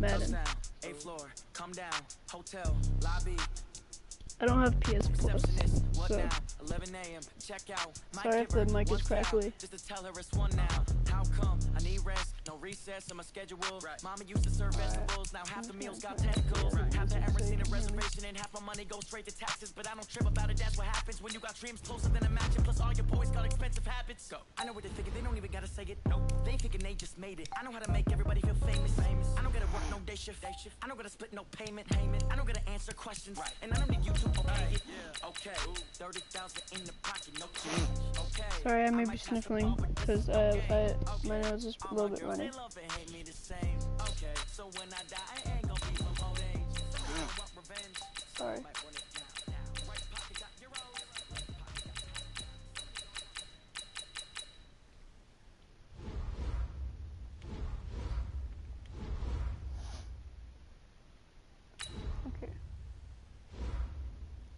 Madden. I don't have PS Plus, so sorry if the mic is crackly. No recess in my schedule. Mama used to serve vegetables. Now half the meals got tentacles. Have to ever seen a reservation and half my money goes straight to taxes. But I don't trip about it. That's what happens when you got dreams closer than a mansion. Plus all your boys got expensive habits. Go. I know what they're thinking. They don't even gotta say it. Nope. They ain't thinking they just made it. I know how to make everybody feel famous. I don't gotta work no day shift. I don't gotta split no payment. I don't gotta answer questions. And I don't need you to obey it. Okay. 30,000 in the pocket. No change. Okay. Sorry, I may be sniffling because my nose is a little bit running. Sorry. Okay.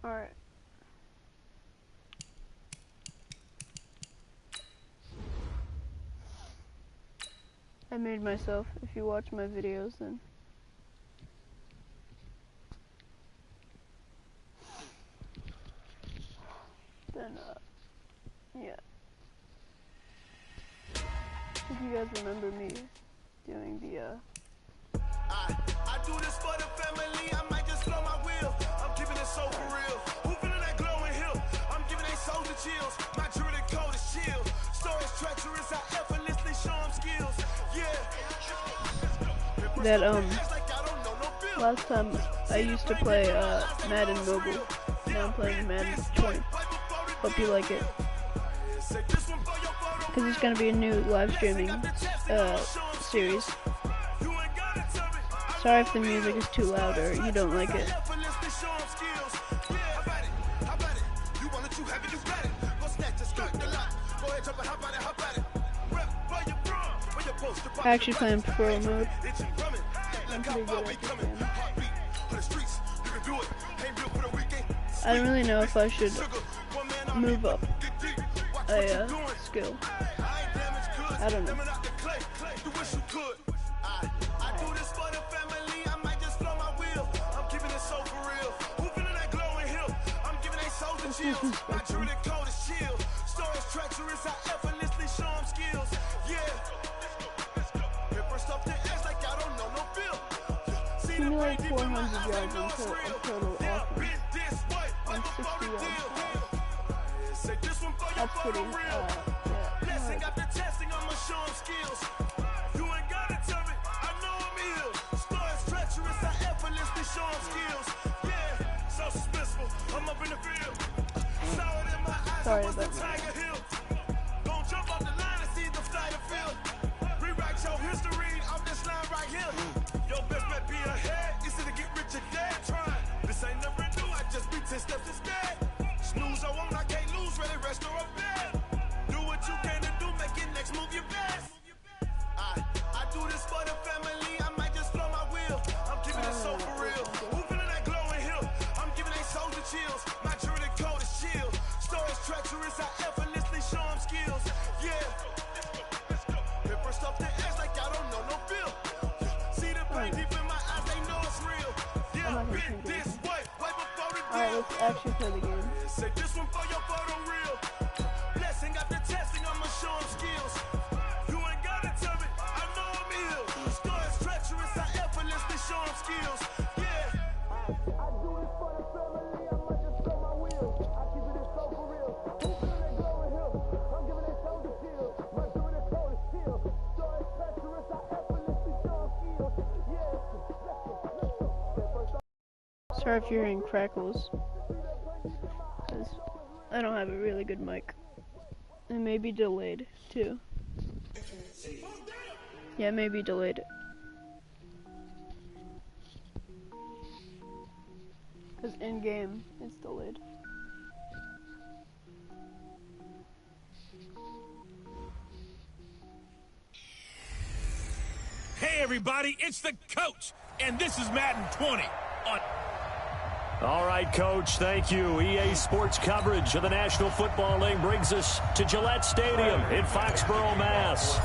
All right. I made myself. If you watch my videos, then yeah. If you guys remember me doing the I do this for the family. I might just blow my wheel. I'm keeping it so for real. Who feeling that glowing hill? I'm giving they souls the chills. My jewelry code is chill. Stories treacherous. I effortlessly show them skills. that last time I used to play Madden Mobile. Now I'm playing Madden 20. Hope you like it. Because it's gonna be a new live streaming series. Sorry if the music is too loud or you don't like it. I actually play in pro mode. I'm pretty good at this game. I don't really know if I should move up a skill. I don't know. Accumulate 400 yards until a total offense and 60 yards pass. That's pretty, Blessing after testing, I'ma show them skills. You ain't gotta tell me, I know I'm ill. Stories treacherous, I effortlessly show them skills. Yeah, so suspenseful, I'm up in the field. Saw it in my eyes, I was the Tiger Hill. Don't jump off the line and see the fly the field. Rewrite your history off this line right here. Your best bet be ahead, easy to get rich or dead trying. This ain't never new, I just be 10 steps instead. Snooze I won't, I can't lose, ready, rest or up bed. Do what you can to do, make it next move your best. I do this for the family, I might just blow my wheel. I'm keeping it so for real. Who feeling that glowing hill? I'm giving they souls the chills. My jewelry code is chill. Stories treacherous, I effortlessly show them skills. Yeah. Paper stuff the edge like I don't know no feel. See the brain deep in my eyes, they know it's real. Yeah, been this way, way before the deal. Alright, let's actually play the game. Say this one for your photo real. Blessing after testing, I'ma show them skills. You ain't gotta tell me, I know I'm ill. Stories treacherous, I effortlessly show them skills. Yeah. I do this for the family, I might just blow my wheel. I keep it so for real. Who feeling that glowing hill? I'm giving they souls the chills. My jewelry code is chill. Stories treacherous, I effortlessly show them skills. Yeah. Sorry if you're hearing crackles. I don't have a really good mic. It may be delayed too. Yeah, it may be delayed. Because in game, it's delayed. Hey everybody, it's the coach, and this is Madden 20 on... All right, Coach, thank you. EA Sports coverage of the National Football League brings us to Gillette Stadium in Foxborough, Mass.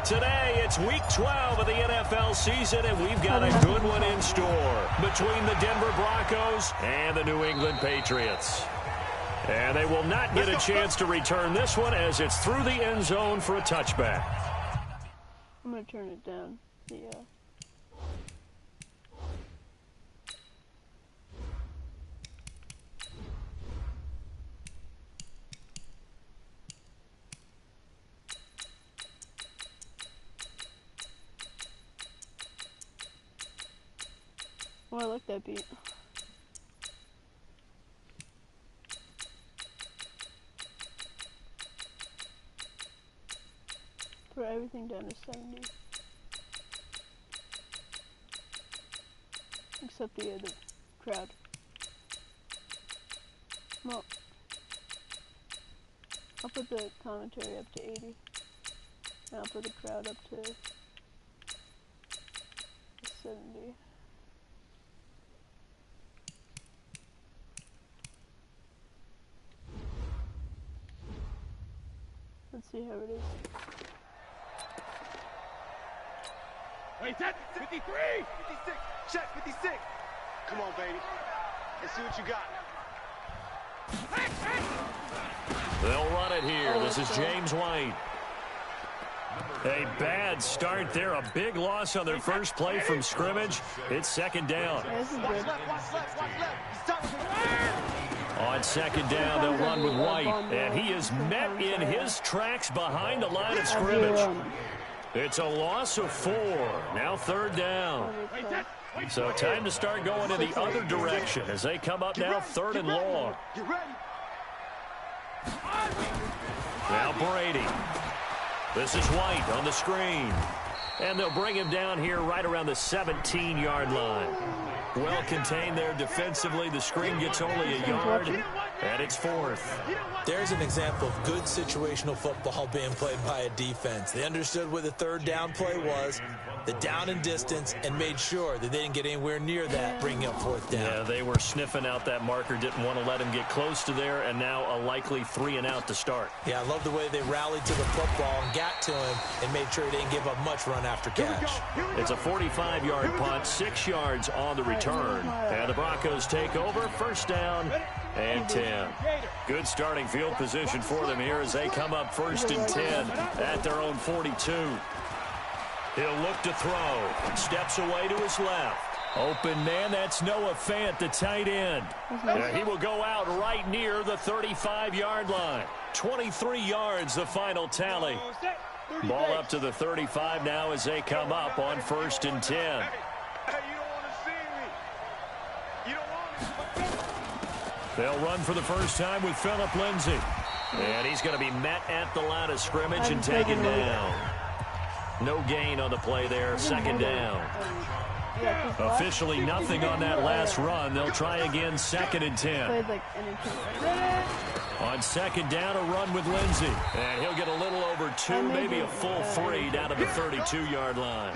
Today, it's Week 12 of the NFL season, and we've got a good one in store between the Denver Broncos and the New England Patriots. And they will not get a chance to return this one as it's through the end zone for a touchback. I'm going to turn it down. Yeah. Oh, I like that beat. Put everything down to 70. Except the other crowd. Well, I'll put the commentary up to 80. And I'll put the crowd up to 70. Let's see how it is. Wait, that's 53! 56! Check, 56! Come on, baby. Let's see what you got. They'll run it here. This is James White. A bad start there. A big loss on their first play from scrimmage. It's second down. Watch left. On second down, they'll run with White. And he is met in his tracks behind the line of scrimmage. It's a loss of 4. Now third down. So time to start going in the other direction as they come up now third and long. Now Brady. This is White on the screen. And they'll bring him down here right around the 17-yard line. Well contained there defensively. The screen gets only a yard, and it's fourth. There's an example of good situational football being played by a defense. They understood where the third down play was, the down and distance, and made sure that they didn't get anywhere near that, bringing up fourth down. Yeah, they were sniffing out that marker, didn't want to let him get close to there, and now a likely 3 and out to start. Yeah, I love the way they rallied to the football and got to him and made sure they didn't give up much run after catch. It's a 45-yard punt, 6 yards on the return. And the Broncos take over, first down and 10. Good starting field position for them here as they come up first and 10 at their own 42. He'll look to throw. Steps away to his left. Open man, that's Noah Fant, the tight end. He will go out right near the 35-yard line. 23 yards, the final tally. Ball up to the 35 now as they come up on first and 10. They'll run for the first time with Phillip Lindsay. And he's going to be met at the line of scrimmage and taken down. No gain on the play there, second down. Officially nothing on that last run. They'll try again, second and 10. On second down, a run with Lindsay. And he'll get a little over 2, maybe a full 3 down to the 32-yard line.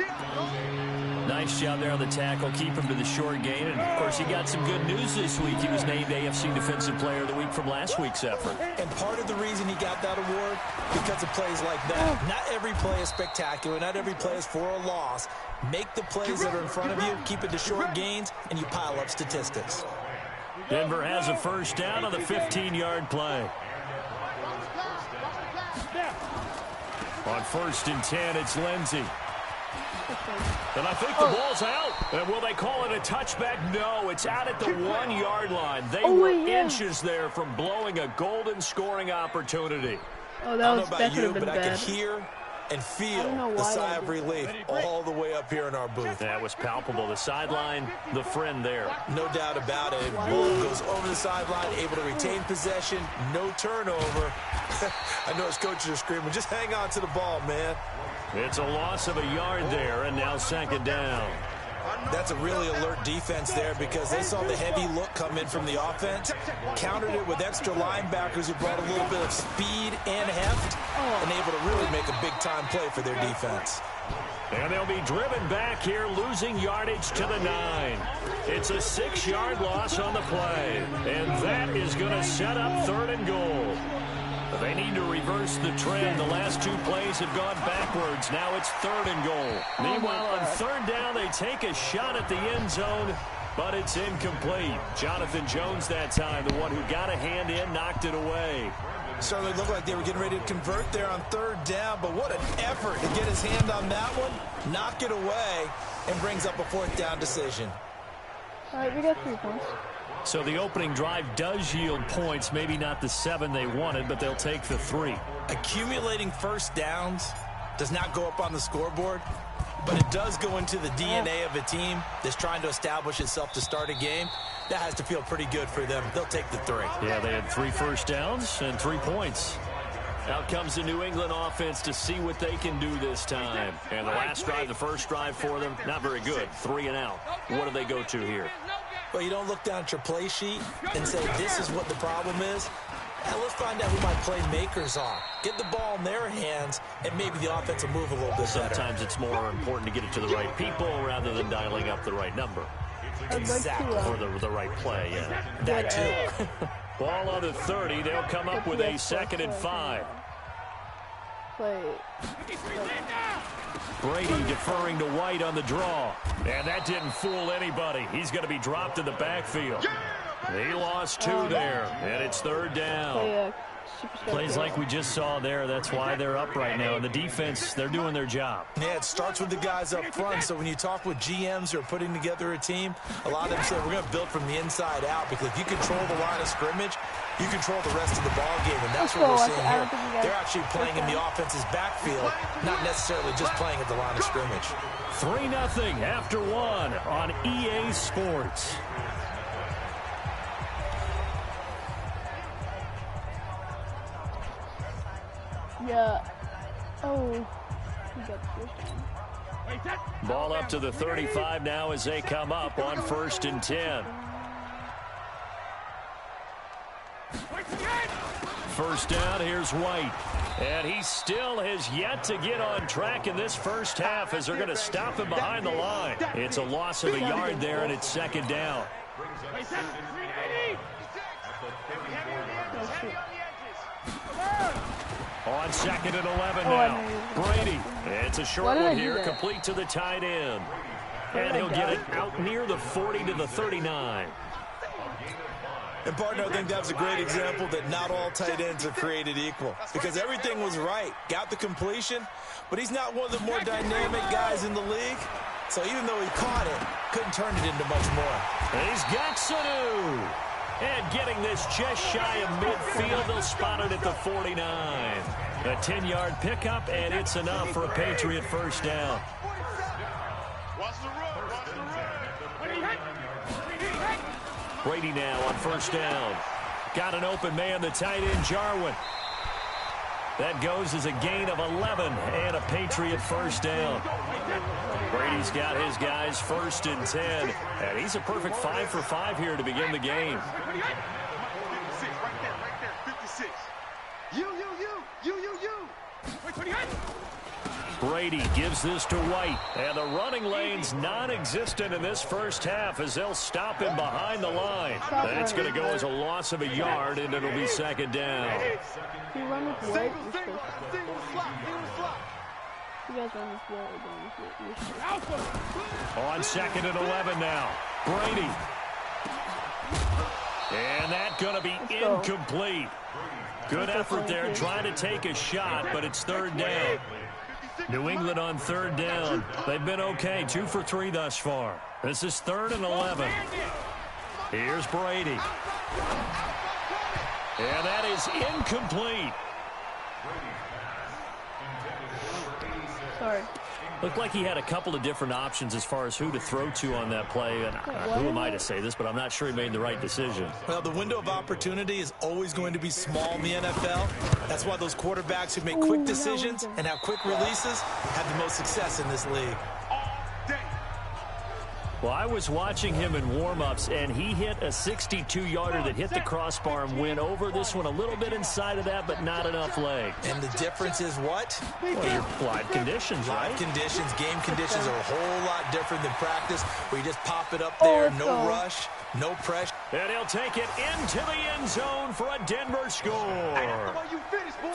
Nice job there on the tackle. Keep him to the short gain. And, of course, he got some good news this week. He was named AFC Defensive Player of the Week from last week's effort. And part of the reason he got that award, because of plays like that. Not every play is spectacular. Not every play is for a loss. Make the plays that are in front of you, keep it to short gains, and you pile up statistics. Denver has a first down on the 15-yard play. On first and 10, it's Lindsay. And I think the ball's out. And will they call it a touchback? No, it's out at the 1-yard line. They were inches there from blowing a golden scoring opportunity. Oh, that could have been bad. I could hear and feel the sigh of relief all the way up here in our booth. That was palpable. The sideline, the friend there. No doubt about it. Ball goes over the sideline, able to retain possession, no turnover. I know his coaches are screaming, just hang on to the ball, man. It's a loss of a yard there, and now second down. That's a really alert defense there because they saw the heavy look come in from the offense, countered it with extra linebackers who brought a little bit of speed and heft, and able to really make a big-time play for their defense. And they'll be driven back here, losing yardage to the 9. It's a 6-yard loss on the play, and that is going to set up third and goal. They need to reverse the trend. The last 2 plays have gone backwards. Now it's 3rd and goal. Meanwhile, on 3rd down, they take a shot at the end zone, but it's incomplete. Jonathan Jones that time, the one who got a hand in, knocked it away. Certainly looked like they were getting ready to convert there on 3rd down, but what an effort to get his hand on that one, knock it away, and brings up a 4th down decision. All right, we got 3 points. So the opening drive does yield points, maybe not the 7 they wanted, but they'll take the 3. Accumulating first downs does not go up on the scoreboard, but it does go into the DNA of a team that's trying to establish itself to start a game. That has to feel pretty good for them. They'll take the 3. Yeah, they had 3 first downs and 3 points. Out comes the New England offense to see what they can do this time. And the last drive, the first drive for them, not very good. 3 and out. What do they go to here? Well, you don't look down at your play sheet and say, this is what the problem is. And let's find out who my playmakers are. Get the ball in their hands, and maybe the offense will move a little bit better. Sometimes it's more important to get it to the right people rather than dialing up the right number. Exactly. Or the right play, yeah. That too. Ball on the 30. They'll come up with a 2nd and 5. Brady deferring to White on the draw. And that didn't fool anybody. He's going to be dropped in the backfield. He lost 2 there, and it's 3rd down. Plays like we just saw there. That's why they're up right now. And the defense, they're doing their job. Yeah, it starts with the guys up front. So when you talk with GMs who are putting together a team, a lot of them say we're going to build from the inside out, because if you control the line of scrimmage, you control the rest of the ball game, and that's what we're seeing here. They're actually playing in the offense's backfield, not necessarily just playing at the line of scrimmage. 3-0 after 1 on EA Sports. Yeah. Oh. We got the first down. Ball up to the 35 now as they come up on 1st and 10. 1st down, here's White. And he still has yet to get on track in this first half as they're going to stop him behind the line. It's a loss of a yard there, and it's 2nd down. On 2nd and 11 now. Brady. It's a short one here, complete to the tight end. And he'll get it out near the 40 to the 39. And, partner, I think that was a great example that not all tight ends are created equal, because everything was right. Got the completion, but he's not one of the more dynamic guys in the league. So even though he caught it, couldn't turn it into much more. He's got Sanu. And getting this just shy of midfield, they'll spot it at the 49. A 10-yard pickup, and it's enough for a Patriot first down. Brady now on 1st down. Got an open man, the tight end, Jarwin. That goes as a gain of 11 and a Patriot first down. Brady's got his guys 1st and 10, and he's a perfect 5 for 5 here to begin the game. Brady gives this to White, and the running lane's non-existent in this first half as they'll stop him behind the line. That's going to go as a loss of a yard, and it'll be 2nd down. You run with White. You guys run with White. On 2nd and 11 now. Brady. And that's going to be incomplete. Good effort there, trying to take a shot, but it's 3rd down. New England on 3rd down. They've been okay, 2 for 3 thus far. This is 3rd and 11. Here's Brady. And that is incomplete. Sorry. Looked like he had a couple of different options as far as who to throw to on that play. And who am I to say this, but I'm not sure he made the right decision. Well, the window of opportunity is always going to be small in the NFL. That's why those quarterbacks who make quick decisions and have quick releases have the most success in this league. Well, I was watching him in warm-ups, and he hit a 62-yarder that hit the crossbar and went over this one a little bit inside of that, but not enough leg. And the difference is what? Well, your live conditions, right? Live conditions, game conditions are a whole lot different than practice, where you just pop it up there, no rush, no pressure. And he'll take it into the end zone for a Denver score.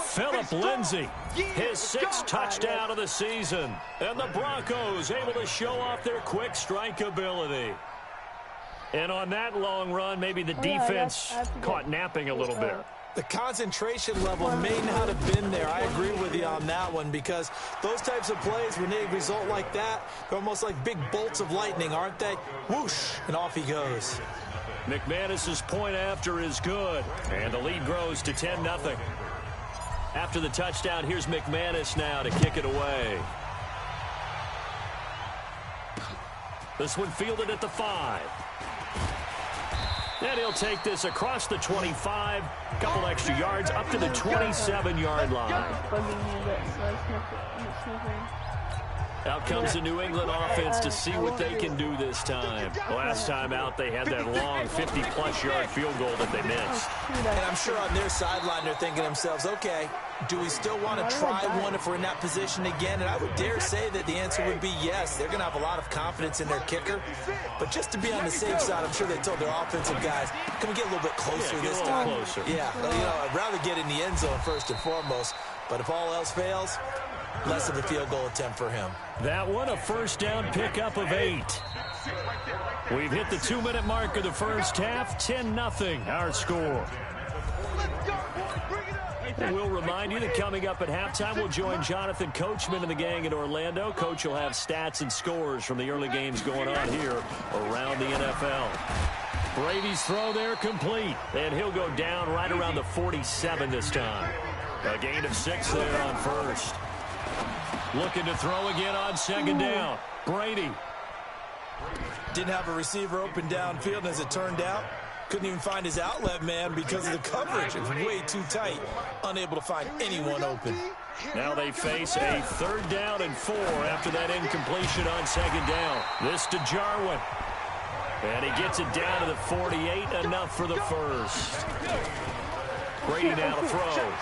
Phillip Lindsay, his 6th touchdown of the season. And the Broncos able to show off their quick strike ability. And on that long run, maybe the defense caught napping a little bit. The concentration level may not have been there. I agree with you on that one, because those types of plays, when they result like that, they're almost like big bolts of lightning, aren't they? Whoosh, and off he goes. McManus's point after is good, and the lead grows to 10-0. After the touchdown, here's McManus now to kick it away. This one fielded at the 5. And he'll take this across the 25, couple extra yards, up to the 27-yard line. Out comes the New England offense to see what they can do this time. Last time out, they had that long 50-plus yard field goal that they missed. And I'm sure on their sideline, they're thinking to themselves, okay, do we still want to try one if we're in that position again? And I would dare say that the answer would be yes. They're going to have a lot of confidence in their kicker. But just to be on the safe side, I'm sure they told their offensive guys, can we get a little bit closer this time? Closer. Yeah, I'd rather get in the end zone first and foremost. But if all else fails, less of a field goal attempt for him. That one, a first down pickup of 8. We've hit the 2-minute mark of the first half. 10-0, our score. And we'll remind you that coming up at halftime, we'll join Jonathan Coachman and the gang in Orlando. Coach will have stats and scores from the early games going on here around the NFL. Brady's throw there complete, and he'll go down right around the 47 this time. A gain of 6 there on first. Looking to throw again on 2nd down. Brady. Didn't have a receiver open downfield, and as it turned out, couldn't even find his outlet man because of the coverage. It was way too tight. Unable to find anyone open. Now they face a 3rd down and 4 after that incompletion on 2nd down. This to Jarwin. And he gets it down to the 48, enough for the first. Brady now to throw.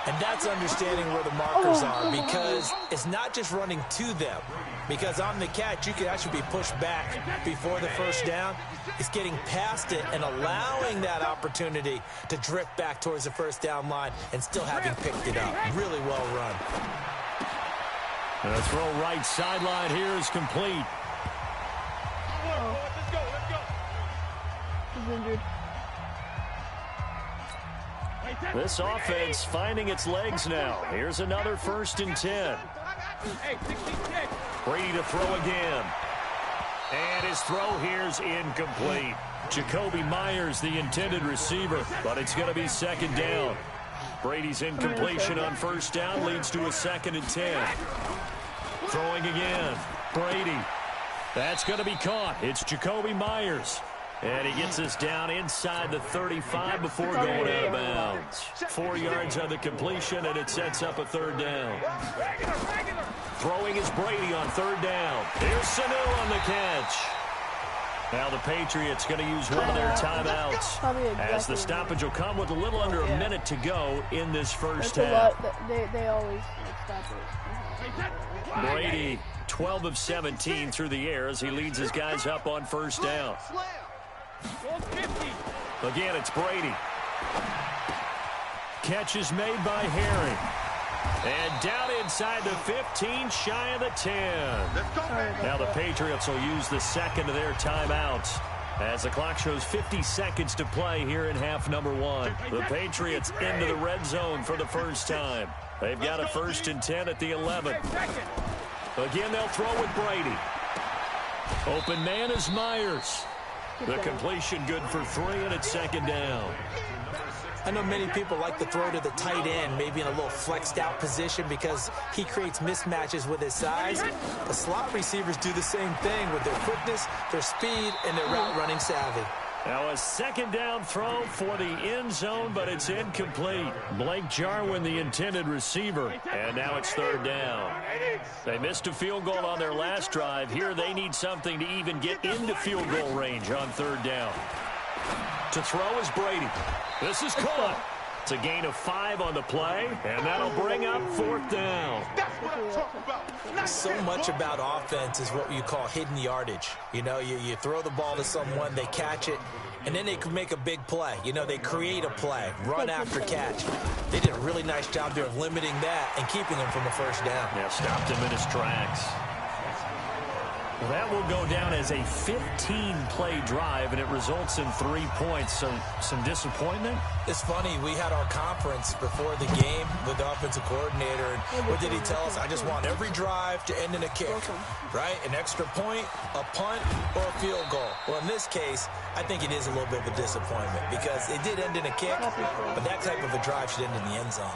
And that's understanding where the markers are, because it's not just running to them. Because on the catch, you could actually be pushed back before the first down. It's getting past it and allowing that opportunity to drift back towards the first down line and still having picked it up. Really well run. And the throw right sideline here is complete. He's injured. This offense finding its legs now. Here's another 1st and 10. Brady to throw again. And his throw here's incomplete. Jacoby Myers, the intended receiver, but it's going to be 2nd down. Brady's incompletion on 1st down leads to a 2nd and 10. Throwing again. Brady. That's going to be caught. It's Jacoby Myers. And he gets us down inside the 35 before going out of bounds. 4 yards on the completion, and it sets up a 3rd down. Throwing is Brady on 3rd down. Here's Sanu on the catch. Now the Patriots going to use one of their timeouts, as the stoppage will come with a little under a minute to go in this first half. They always stop it. Brady, 12 of 17 through the air as he leads his guys up on 1st down. Again, it's Brady. Catch is made by Herring. And down inside the 15, shy of the 10. Now the Patriots will use the 2nd of their timeouts as the clock shows 50 seconds to play here in half number 1. The Patriots into the red zone for the first time. They've got a 1st and 10 at the 11. Again, they'll throw with Brady. Open man is Myers. The completion good for 3, and it's 2nd down. I know many people like to throw to the tight end, maybe in a little flexed out position because he creates mismatches with his size. The slot receivers do the same thing with their quickness, their speed, and their route running savvy. Now a 2nd down throw for the end zone, but it's incomplete. Blake Jarwin, the intended receiver, and now it's 3rd down. They missed a field goal on their last drive. Here they need something to even get into field goal range on 3rd down. To throw is Brady. This is caught. It's a gain of 5 on the play, and that'll bring up 4th down. That's what I'm talking about. So much about offense is what you call hidden yardage. You know, you throw the ball to someone, they catch it, and then they can make a big play. You know, they create a play, run after catch. They did a really nice job there of limiting that and keeping him from a first down. Yeah, stopped him in his tracks. Well, that will go down as a 15-play drive, and it results in 3 points. So some disappointment? It's funny, we had our conference before the game with the offensive coordinator, and what did he tell us? I just want every drive to end in a kick, right? An extra point, a punt, or a field goal. Well, in this case, I think it is a little bit of a disappointment because it did end in a kick, but that type of a drive should end in the end zone.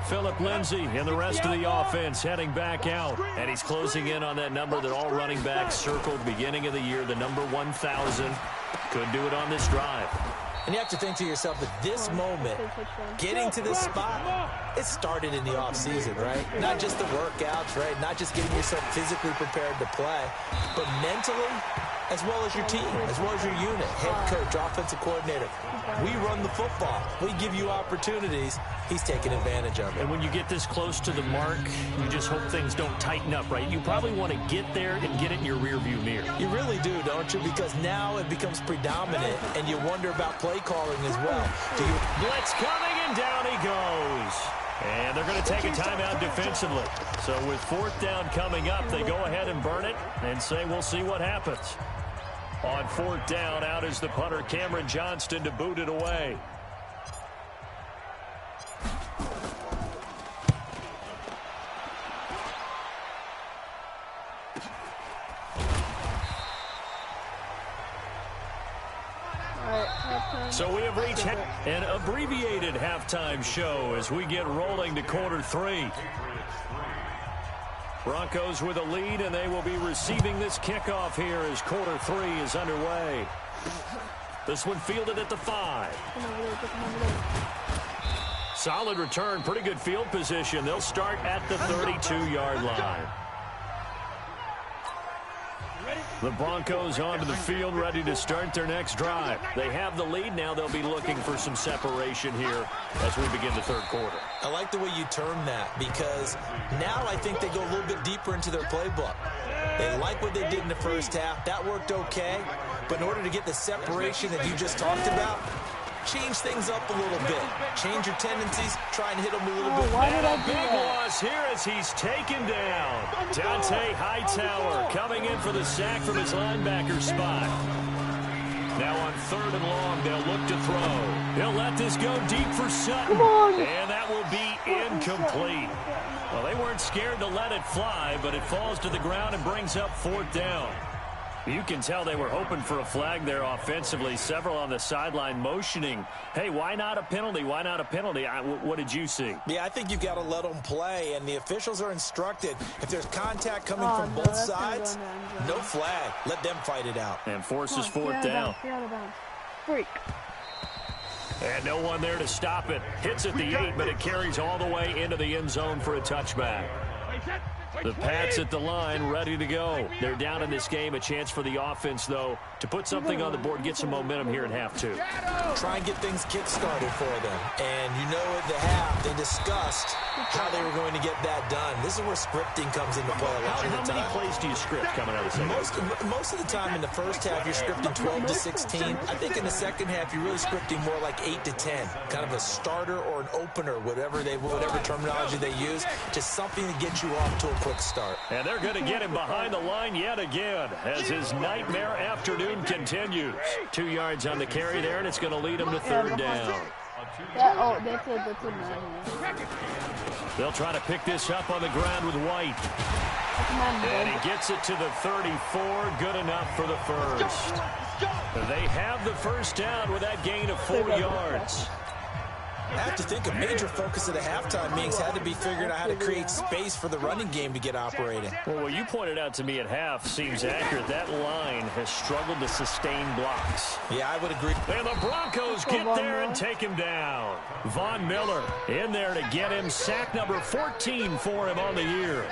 Phillip Lindsay and the rest of the offense heading back out. And he's closing in on that number that all running backs circled beginning of the year, the number 1,000. Could do it on this drive. And you have to think to yourself that this moment, getting to this spot, it started in the offseason, right? Not just the workouts, right? Not just getting yourself physically prepared to play, but mentally, as well as your team, as well as your unit, head coach, offensive coordinator. We run the football. We give you opportunities. He's taking advantage of it. And when you get this close to the mark, you just hope things don't tighten up, right? You probably want to get there and get it in your rearview mirror. You really do, don't you? Because now it becomes predominant, and you wonder about play calling as well. Blitz coming, and down he goes. And they're going to take a timeout defensively. So with 4th down coming up, they go ahead and burn it and say we'll see what happens. On 4th down, out is the punter, Cameron Johnston, to boot it away. So we have reached an abbreviated halftime show as we get rolling to quarter 3. Broncos with a lead, and they will be receiving this kickoff here as quarter 3 is underway. This one fielded at the 5. Solid return, pretty good field position. They'll start at the 32-yard line. The Broncos onto the field, ready to start their next drive. They have the lead. Now they'll be looking for some separation here as we begin the 3rd quarter. I like the way you term that because now I think they go a little bit deeper into their playbook. They like what they did in the first half. That worked okay. But in order to get the separation that you just talked about, change things up a little bit. Change your tendencies. Try and hit them a little bit. And a big loss here as he's taken down. Dante Hightower coming in for the sack from his linebacker spot. Now on 3rd and long, they'll look to throw. He'll let this go deep for Sutton. And that will be incomplete. Well, they weren't scared to let it fly, but it falls to the ground and brings up 4th down. You can tell they were hoping for a flag there offensively. Several on the sideline motioning, hey, why not a penalty? Why not a penalty? What did you see? Yeah, I think you've got to let them play, and the officials are instructed. If there's contact coming from both sides, no flag. Let them fight it out. And forces 4th down. Freak. And no one there to stop it. Hits at the 8, but it carries all the way into the end zone for a touchback. The Pats at the line, ready to go. They're down in this game. A chance for the offense, though, to put something on the board, get some momentum here at half 2. Try and get things kick-started for them. And you know at the half, they discussed how they were going to get that done. This is where scripting comes into play a lot of the time. How many plays do you script coming out of the second? Most of the time in the first half, you're scripting 12 to 16. I think in the second half, you're really scripting more like 8 to 10. Kind of a starter or an opener, whatever terminology they use. Just something to get you off to a quick start. And they're going to get him behind the line yet again as his nightmare afternoon continues. 2 yards on the carry there, and it's going to lead him to 3rd down. That's a Madden. They'll try to pick this up on the ground with White. And he gets it to the 34. Good enough for the first. They have the first down with that gain of 4 yards. I have to think a major focus of the halftime meetings had to be figuring out how to create space for the running game to get operating. Well, what you pointed out to me at half seems accurate. That line has struggled to sustain blocks. Yeah, I would agree. And the Broncos get there and take him down. Von Miller in there to get him. Sack number 14 for him on the year.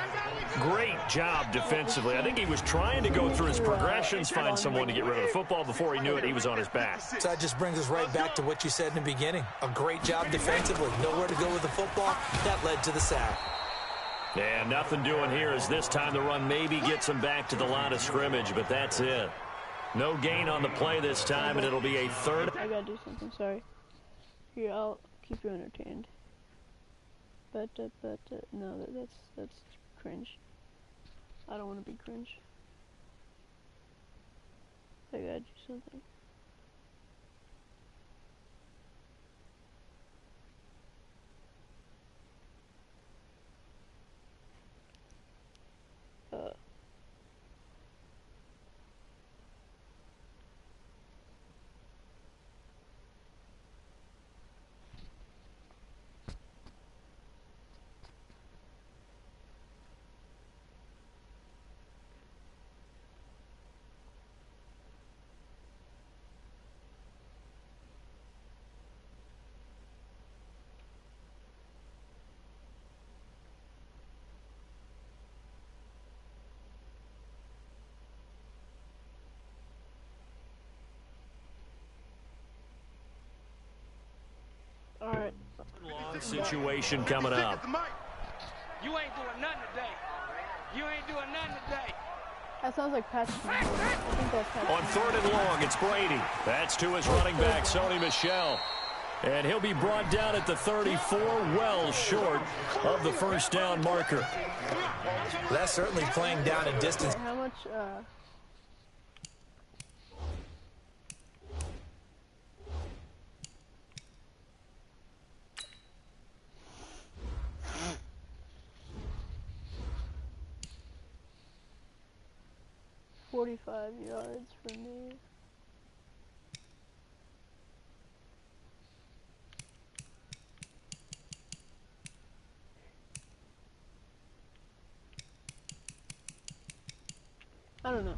Great job defensively. I think he was trying to go through his progressions, find someone to get rid of the football. Before he knew it, he was on his back. So that just brings us right back to what you said in the beginning. A great job defensively. Nowhere to go with the football. That led to the sack. And nothing doing here as this time the run maybe gets him back to the line of scrimmage, but that's it. No gain on the play this time, and it'll be a third. I gotta do something, sorry. Here, I'll keep you entertained. But no, that's cringe. I don't want to be cringe. I gotta do something. Alright. Long situation coming up. You ain't doing nothing today. You ain't doing nothing today. That sounds like Patrick. I think that's Patrick. On 3rd and long, it's Brady. That's to his running back, Sony Michel. And he'll be brought down at the 34, well short of the first down marker. That's certainly playing down in distance. How much, 45 yards for me. I don't know.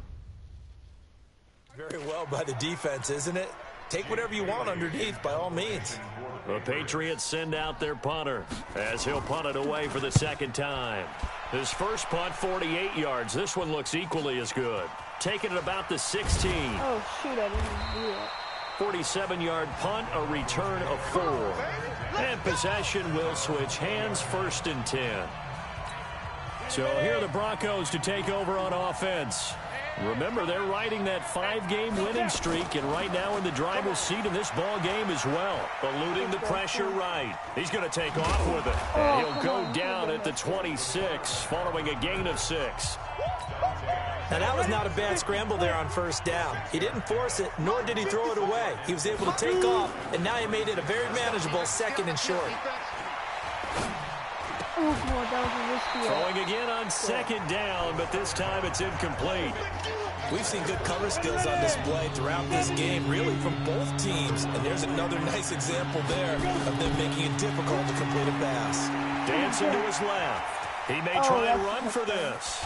Very well by the defense, isn't it? Take whatever you want underneath, by all means. The Patriots send out their punter as he'll punt it away for the second time. His first punt, 48 yards. This one looks equally as good. Taking it about the 16. Oh, shoot, I didn't do that. 47-yard punt, a return of 4. And possession will switch hands, 1st and 10. So here are the Broncos to take over on offense. Remember, they're riding that 5-game winning streak, and right now in the driver's seat in this ball game as well. Eluding the pressure right. He's going to take off with it. And he'll go down at the 26, following a gain of 6. Now, that was not a bad scramble there on first down. He didn't force it, nor did he throw it away. He was able to take off, and now he made it a very manageable 2nd and short. Oh, come on, that was a risky. Throwing again on 2nd down, but this time it's incomplete. We've seen good cover skills on display throughout this game, really from both teams. And there's another nice example there of them making it difficult to complete a pass. Dancing to his left. He may try and run for this.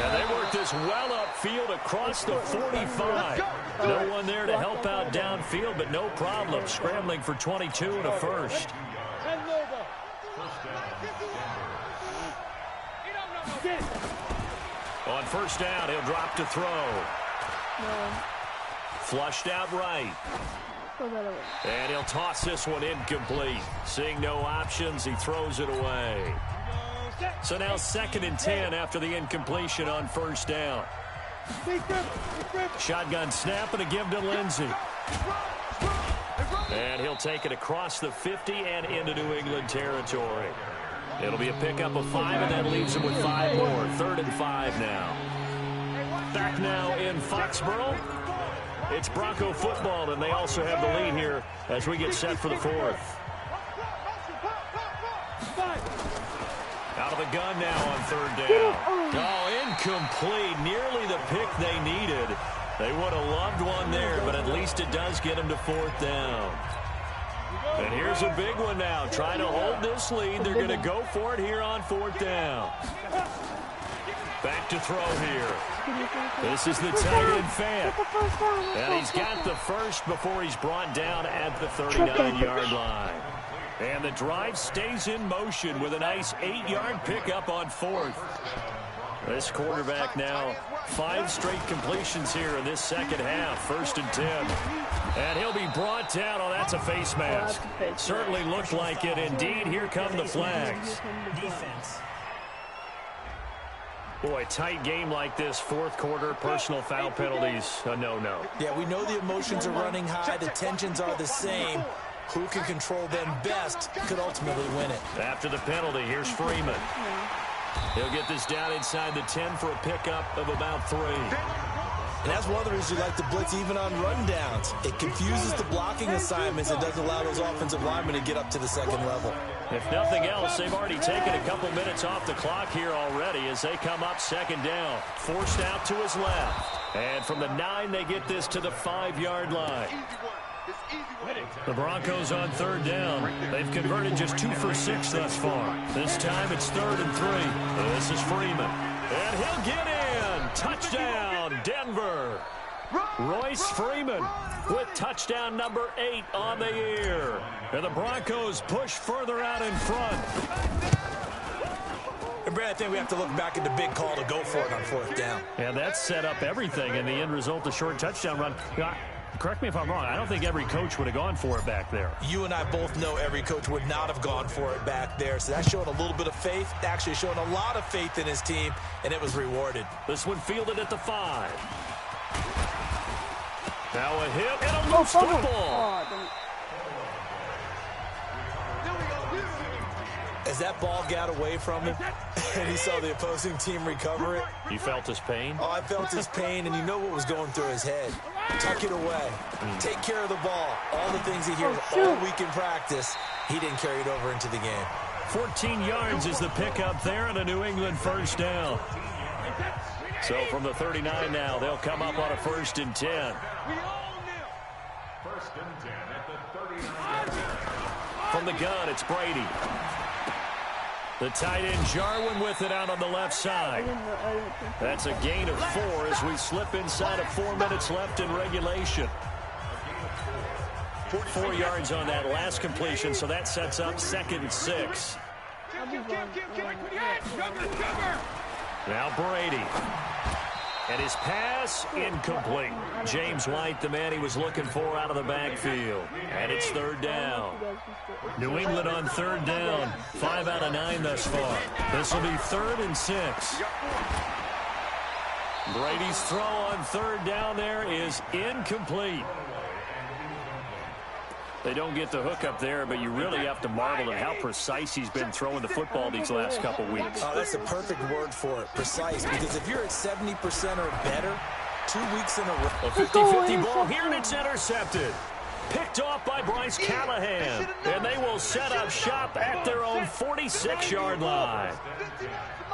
And they work this well upfield across the 45. No one there to help out downfield, but no problem. Scrambling for 22 and a first. On first down, he'll drop to throw. Flushed out right. And he'll toss this one incomplete. Seeing no options, he throws it away. So now 2nd and 10 after the incompletion on first down. Shotgun snap and a give to Lindsey. And he'll take it across the 50 and into New England territory. It'll be a pickup of 5, and that leaves him with 5 more. 3rd and 5 now. Back now in Foxborough. It's Bronco football, and they also have the lead here as we get set for the 4th. Out of the gun now on 3rd down. Oh, incomplete. Nearly the pick they needed. They would have loved one there, but at least it does get them to 4th down. And here's a big one now. Trying to hold this lead. They're going to go for it here on 4th down. Back to throw here. This is the tight end fan. And he's got the first before he's brought down at the 39-yard line. And the drive stays in motion with a nice 8-yard pickup on 4th. This quarterback now 5 straight completions here in this second half. 1st and 10. And he'll be brought down. Oh, that's a face mask. Certainly looked like it. Indeed, here come the flags. Defense. Boy, tight game like this, 4th quarter, personal foul penalties, a no-no. Yeah, we know the emotions are running high. The tensions are the same. Who can control them best could ultimately win it. After the penalty, here's Freeman. He'll get this down inside the 10 for a pickup of about 3. And that's one of the reasons you like to blitz even on rundowns. It confuses the blocking assignments and doesn't allow those offensive linemen to get up to the second level. If nothing else, they've already taken a couple minutes off the clock here already as they come up 2nd down. Forced out to his left. And from the 9, they get this to the 5-yard line. The Broncos on 3rd down. They've converted just 2 for 6 thus far. This time it's 3rd and 3. This is Freeman. And he'll get in. Touchdown, Denver. Royce Freeman with touchdown number 8 on the year. And the Broncos push further out in front. And Brad, I think we have to look back at the big call to go for it on 4th down. And that set up everything in the end result, the short touchdown run. Correct me if I'm wrong. I don't think every coach would have gone for it back there. You and I both know every coach would not have gone for it back there. So that's showing a little bit of faith, actually showing a lot of faith in his team, and it was rewarded. This one fielded at the 5. Now a hit and a loose football. As that ball got away from him and he saw the opposing team recover it. You felt his pain? Oh, I felt his pain, and you know what was going through his head. Tuck it away. Take care of the ball. All the things he hears all week in practice, he didn't carry it over into the game. 14 yards is the pickup there and a New England 1st down. So from the 39 now, they'll come up on a 1st and 10. 1st and 10 at the 39. From the gun, it's Brady. The tight end, Jarwin, with it out on the left side. That's a gain of 4 as we slip inside of 4 minutes left in regulation. 4 yards on that last completion, so that sets up 2nd and 6. Now Brady. And his pass incomplete. James White, the man he was looking for out of the backfield. And it's 3rd down. New England on 3rd down. 5 out of 9 thus far. This will be 3rd and 6. Brady's throw on 3rd down there is incomplete. They don't get the hook up there, but you really have to marvel at how precise he's been throwing the football these last couple weeks. Oh, that's the perfect word for it, precise. Because if you're at 70% or better, 2 weeks in a row. A 50-50 ball here, and it's intercepted. Picked off by Bryce Callahan. And they will set up shop at their own 46-yard line.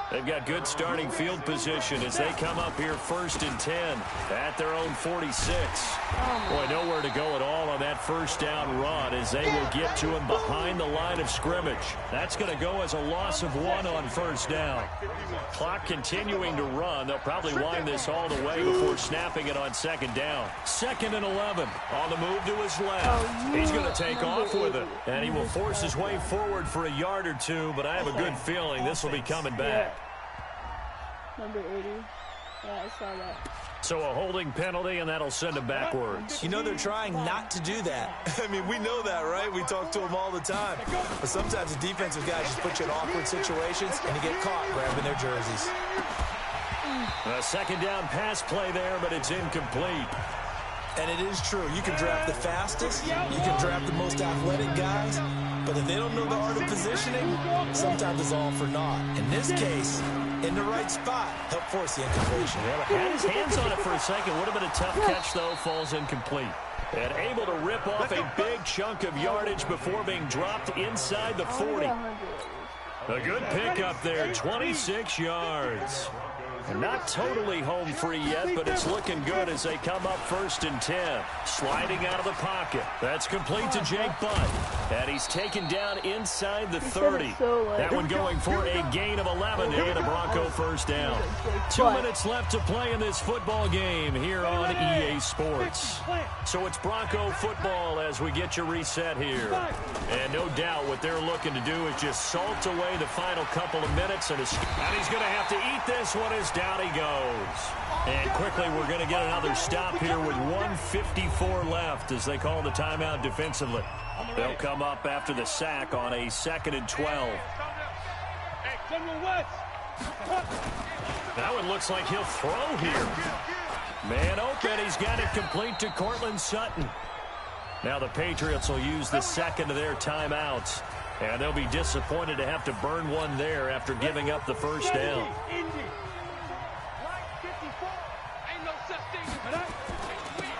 They've got good starting field position as they come up here 1st and 10 at their own 46. Boy, nowhere to go at all on that 1st down run as they will get to him behind the line of scrimmage. That's going to go as a loss of 1 on 1st down. Clock continuing to run. They'll probably wind this all the way before snapping it on 2nd down. 2nd and 11 on the move to his left. He's going to take off with it, and he will force his way forward for a yard or 2, but I have a good feeling this will be coming back. Number 80. Yeah, I saw that. So a holding penalty, and that'll send him backwards. You know they're trying not to do that. I mean, we know that, right? We talk to them all the time. But sometimes the defensive guys just put you in awkward situations, and you get caught grabbing their jerseys. A 2nd down pass play there, but it's incomplete. And it is true. You can draft the fastest. You can draft the most athletic guys. But if they don't know the art of positioning, sometimes it's all for naught. In this case, in the right spot, help force the incompletion. Yeah, had his hands on it for a second. Would have been a tough catch, though. Falls incomplete. And able to rip off a big chunk of yardage before being dropped inside the 40. A good pickup there, 26 yards. And not totally home free yet, but it's looking good as they come up 1st and 10. Sliding out of the pocket. That's complete to Jake Butt. And he's taken down inside the 30. So that one going for a gain of 11 and a Bronco first down. 2 minutes left to play in this football game here on EA Sports. So it's Bronco football as we get you reset here. And no doubt what they're looking to do is just salt away the final couple of minutes. And he's going to have to eat this one as down he goes. And quickly we're going to get another stop here with 1:54 left as they call the timeout defensively. They'll come up after the sack on a 2nd and 12. That one looks like he'll throw here. Man open, he's got it complete to Cortland Sutton. Now the Patriots will use the second of their timeouts. And they'll be disappointed to have to burn one there after giving up the first down.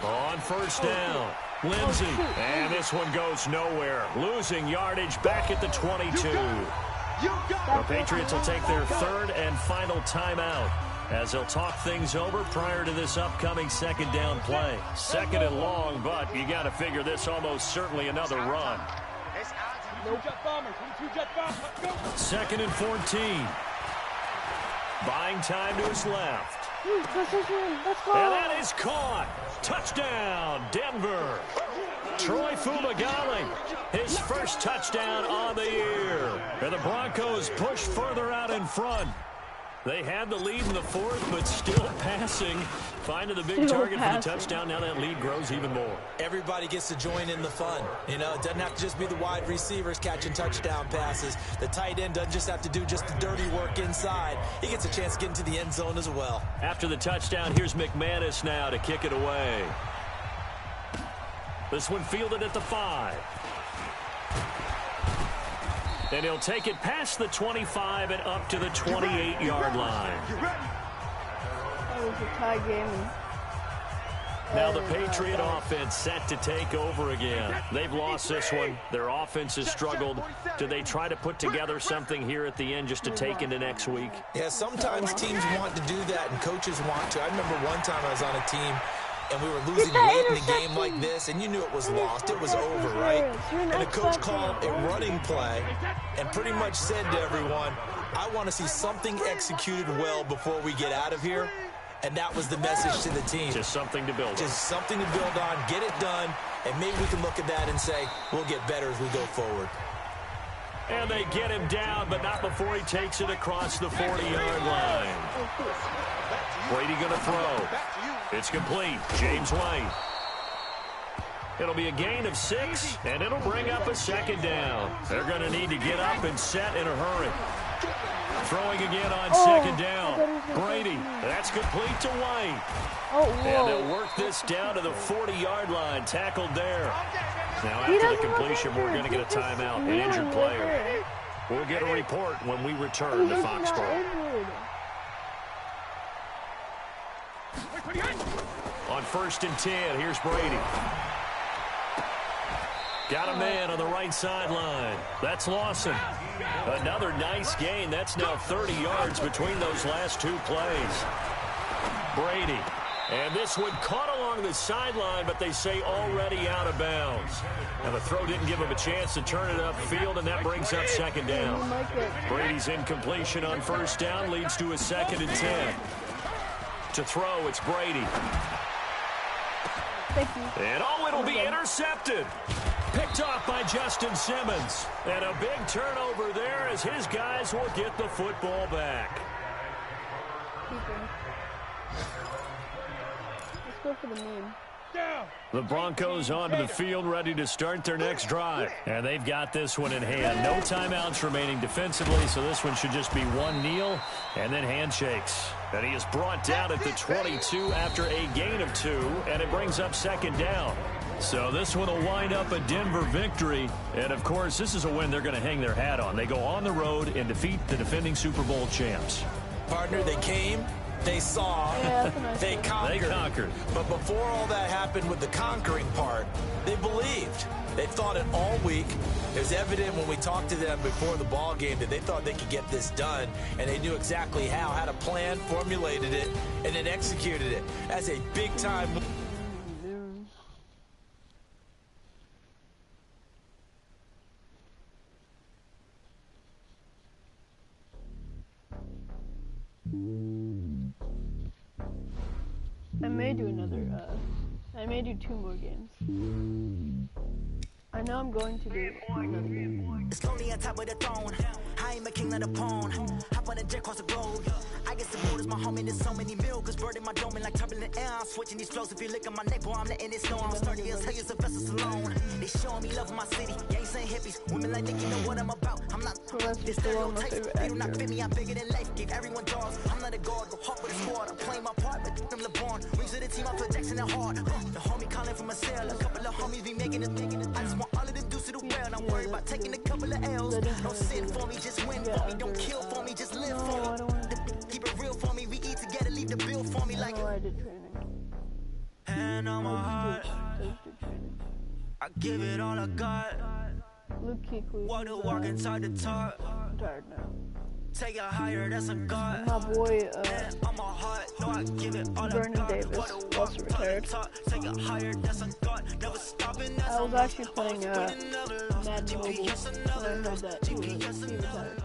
On first down, Lindsey, and this one goes nowhere. Losing yardage back at the 22. The Patriots will take their 3rd and final timeout as they'll talk things over prior to this upcoming 2nd down play. 2nd and long, but you got to figure this almost certainly another run. 2nd and 14. Buying time to his left. And that is caught. Touchdown, Denver. Troy Fumagalli, his first touchdown on the year. And the Broncos push further out in front. They had the lead in the 4th, but still passing. Finding the big target for the touchdown. Now that lead grows even more. Everybody gets to join in the fun. You know, it doesn't have to just be the wide receivers catching touchdown passes. The tight end doesn't just have to do just the dirty work inside. He gets a chance to get into the end zone as well. After the touchdown, here's McManus now to kick it away. This one fielded at the 5. And he'll take it past the 25 and up to the 28-yard line. That was a tie game. Now the Patriot offense set to take over again. They've lost this one. Their offense has struggled. Do they try to put together something here at the end just to take into next week? Yeah, sometimes teams want to do that and coaches want to. I remember one time I was on a team and we were losing late in the game like this, and you knew it was lost. It was over, right? And the coach called a running play and pretty much said to everyone, I want to see something executed well before we get out of here. And that was the message to the team. Just something to build on. Just something to build on, get it done, and maybe we can look at that and say, we'll get better as we go forward. And they get him down, but not before he takes it across the 40-yard line. Brady going to throw. It's complete. James White. It'll be a gain of 6, and it'll bring up a 2nd down. They're going to need to get up and set in a hurry. Throwing again on 2nd down. Brady, that's complete to White. And they'll work this down to the 40-yard line. Tackled there. Now after the completion, we're going to get a timeout, an injured player. We'll get a report when we return to Foxborough. On 1st and 10, here's Brady. Got a man on the right sideline. That's Lawson. Another nice gain. That's now 30 yards between those last 2 plays. Brady. And this one caught along the sideline, but they say already out of bounds. And the throw didn't give him a chance to turn it upfield, and that brings up 2nd down. Brady's incompletion on 1st down leads to a 2nd and 10. To throw, it's Brady. And it'll be intercepted. Picked off by Justin Simmons. And a big turnover there as his guys will get the football back. Let's go for the meme. The Broncos onto the field ready to start their next drive. And they've got this one in hand. No timeouts remaining defensively, so this one should just be one kneel and then handshakes. And he is brought down at the 22 after a gain of 2, and it brings up 2nd down. So this one will wind up a Denver victory. And, of course, this is a win they're going to hang their hat on. They go on the road and defeat the defending Super Bowl champs. Partner, they came, they saw, they conquered. But before all that happened with the conquering part, they believed. They thought it all week. It was evident when we talked to them before the ball game that they thought they could get this done, and they knew exactly how, had a plan, formulated it, and then executed it. That's a big-time I may do another, I may do 2 more games. I know I'm going to do another game. It's lonely on top of the throne. I am a king of the pawn. Hop on a jet across the road. I get some as my homie, there's so many milkers burning my dome like turbulent air. I'm switching these flows. If you look at my neck, boy, I'm letting it snow. I'm sturdy as hell, as a vessel alone. They showing me love in my city. Gangs and hippies, women like Nick, you know what I'm about. I'm not this stereotypes. They do not fit me. I'm bigger than life. Give everyone dogs. I'm not a guard. Go hard with the squad. I'm playing my part, but I'm LeBron. Rings of the team, I put Jackson and hard. The homie calling from a cell. A couple of homies be making it. I just want all of them dudes to do well. Not worried about taking a couple of L's. Don't sit for me, just win for me. Don't kill for me, just live for me. Keep it real for me. We eat together, leave the bill for me like. I did training. Hand on my heart. I give it all I got. Luke Kuechly. Walk the walk and talk the talk. I'm tired now. Take it higher, that's a god. My boy, on my heart, no, I give it all Vernon I got. Davis, also retired. Take it higher, that's a god. Never stopping, that's I was actually playing Madden Mobile when I heard that he retired.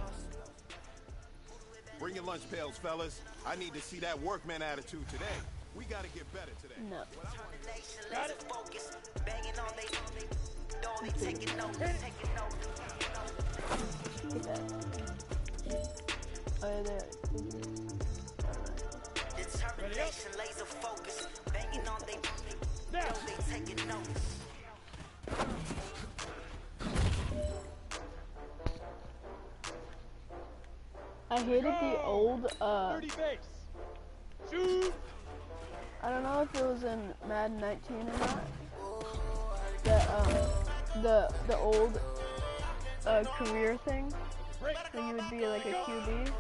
Bring your lunch pails, fellas. I need to see that workman attitude today. We gotta get better today. No. Got it. Banging on they taking notes, taking notes. Get that. Oh, yeah, there. Determination, laser focus. Banging on they taking notes. I hated the old, 30 base. Shoot. I don't know if it was in Madden 19 or not. That, the old, career thing. Where you would be like a QB.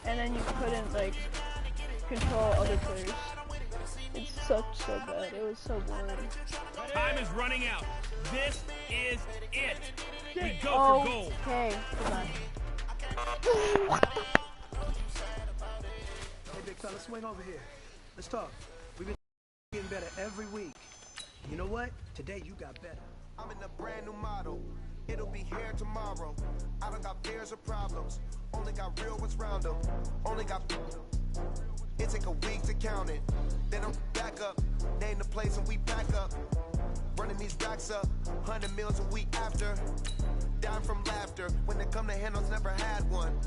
And then you couldn't, like, control other players. It sucked so bad. It was so boring. Time is running out. This is it. We go for gold. Okay, goodbye. Hey, big fella, swing over here. Let's talk. We've been getting better every week. You know what? Today you got better. I'm in a brand new model. It'll be here tomorrow. I don't got fears or problems. Only got real ones round them. Only got. It take a week to count it. Then I'm back up. Name the place and we pack up. Running these racks up. 100 meals a week after. Down from laughter. When they come to handles, never had one.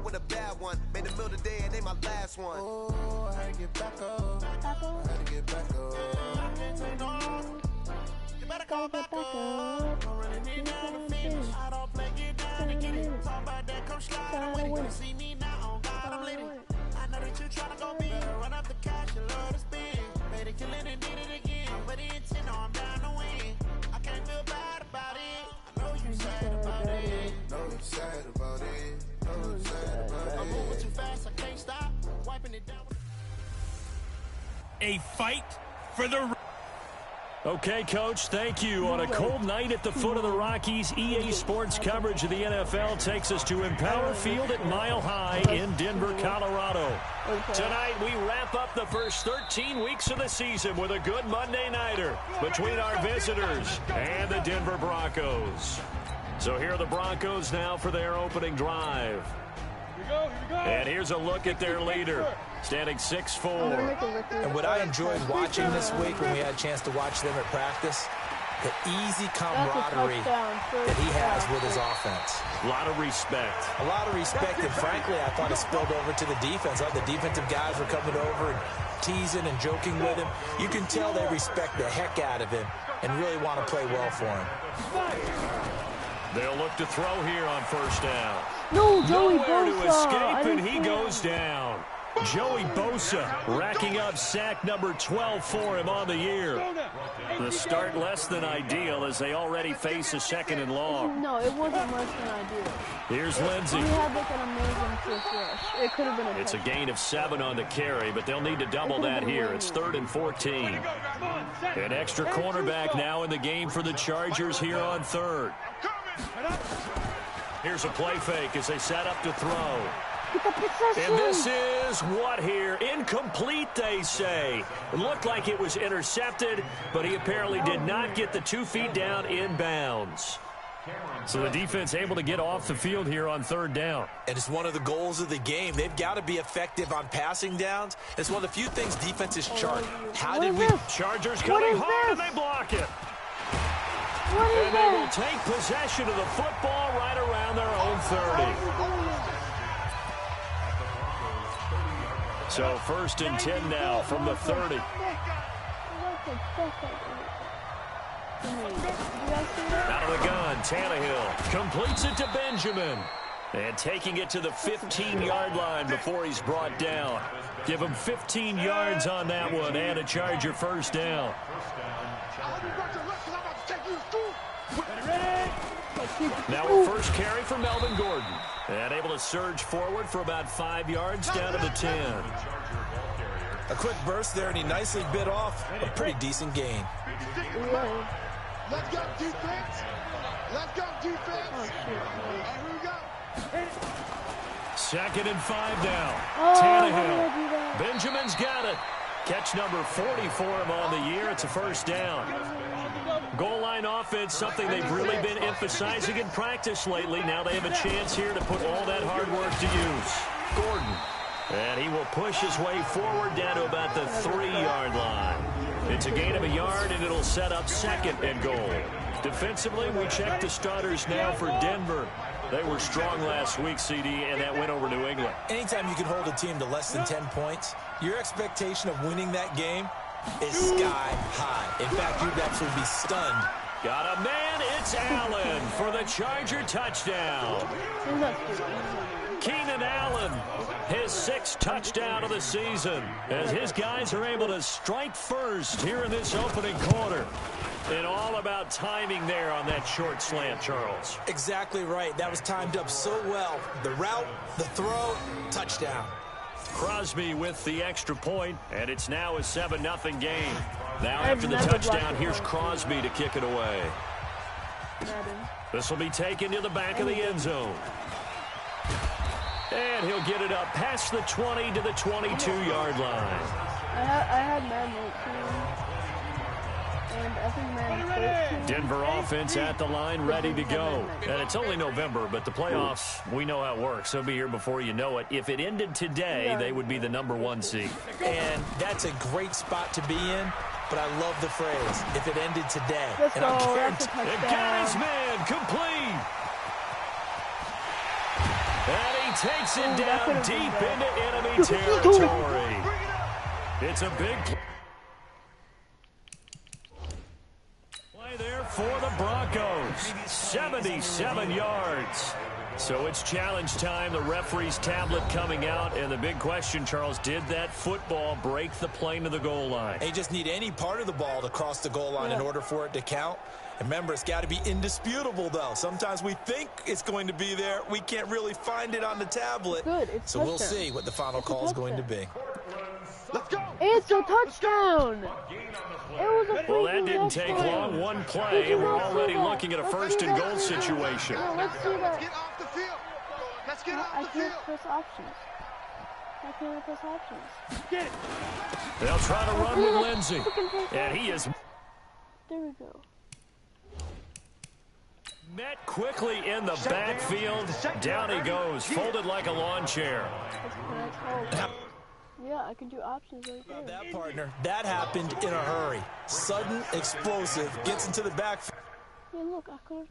With a bad one. Made a meal today and they my last one. Oh, I had to get back up. I had to get back up. I can't take no loss. You better go back up. I'm running in down the finish. I don't play, get down and get it. Talk about that, come slide with it. You see me now, God, I'm living. I know that you tryna go big. Run up the cash, you love to spin. Made it kill it and did it again. But the intent, no, I'm down to win. I can't feel bad about it. I know you sad about it. Know you sad about it. Know you sad about it. I'm moving too fast, I can't stop. Wiping it down. A fight for the... Okay, Coach, thank you. On a cold night at the foot of the Rockies, EA Sports coverage of the NFL takes us to Empower Field at Mile High in Denver, Colorado. Tonight, we wrap up the first 13 weeks of the season with a good Monday nighter between our visitors and the Denver Broncos. So here are the Broncos now for their opening drive. And here's a look at their leader, standing 6'4". And what I enjoyed watching this week when we had a chance to watch them at practice, the easy camaraderie that he has with his offense. A lot of respect. A lot of respect, and frankly, I thought it spilled over to the defense. The defensive guys were coming over and teasing and joking with him. You can tell they respect the heck out of him and really want to play well for him. They'll look to throw here on first down. No, Joey Nowhere Bosa. to escape, and he goes down. Joey Bosa racking up sack number 12 for him on the year. The start less than ideal as they already face a second and long. No, it wasn't less than ideal. Here's Lindsey. He had like an amazing first rush. It could have been a It's a touchdown. gain of 7 on the carry, but they'll need to double that here. It's 3rd and 14. An extra cornerback now in the game for the Chargers here on 3rd. Here's a play fake as they set up to throw. And this is what here? Incomplete, they say. It looked like it was intercepted, but he apparently did not get the 2 feet down in bounds. So the defense able to get off the field here on third down. And it's one of the goals of the game. They've got to be effective on passing downs. It's one of the few things defenses chart. How did we... Chargers coming hard and they block it. And they will take possession of the football right around their own 30. So first and 10 now from the 30. Out of the gun, Tannehill completes it to Benjamin. And taking it to the 15-yard line before he's brought down. Give him 15 yards on that one and a Charger first down. Now a first carry for Melvin Gordon. And able to surge forward for about 5 yards down to the 10. A quick burst there, and he nicely bit off a pretty decent gain. Let's go, defense. Let's go, defense. Oh, shoot. And here we go. 2nd and 5 now. Oh, Tannehill. Benjamin's got it. Catch number 40 for him on the year. It's a first down. Goal line offense, something they've really been emphasizing in practice lately. Now they have a chance here to put all that hard work to use. Gordon. And he will push his way forward down to about the 3-yard line. It's a gain of a yard, and it'll set up 2nd and goal. Defensively, we check the starters now for Denver. They were strong last week, CD, and that went over New England. Anytime you can hold a team to less than 10 points, your expectation of winning that game is sky high. In fact, you'd absolutely be stunned. Got a man, it's Allen for the Charger touchdown. Keenan Allen, his 6th touchdown of the season, as his guys are able to strike first here in this opening quarter. And all about timing there on that short slant, Charles. Exactly right. That was timed up so well. The route, the throw, touchdown. Crosby with the extra point, and it's now a 7-0 game. Now after the touchdown, here's Crosby to kick it away. This will be taken to the back of the end zone. And he'll get it up past the 20 to the 22-yard line. I had Madden 18, and I think Madden 13. Denver offense at the line, ready to go. And it's only November, but the playoffs, we know how it works. They'll be here before you know it. If it ended today, they would be the #1 seed. And that's a great spot to be in, but I love the phrase, if it ended today. Let's and go, I'm that's a guaranteed. It got his man complete. And he takes it down deep into enemy territory. It's a big play there for the Broncos. 77 yards. So it's challenge time. The referee's tablet coming out. And the big question, Charles, did that football break the plane to the goal line? They just need any part of the ball to cross the goal line in order for it to count. And remember, it's got to be indisputable, though. Sometimes we think it's going to be there. We can't really find it on the tablet. So we'll see what the final call is going to be. Let's go. It's a touchdown. It was a Well, that didn't take long. One play, and we're already looking at a 1st and goal situation. No, let's see that. Get off the field. Let's get off I the can't field. press options. I can't press options. Get it. They'll try to run with Lindsey. And he is There we go. met quickly in the backfield. Down he goes, folded like a lawn chair. Yeah, I can do options right there. That partner, that happened in a hurry. Sudden, explosive, gets into the backfield Yeah, look, I could.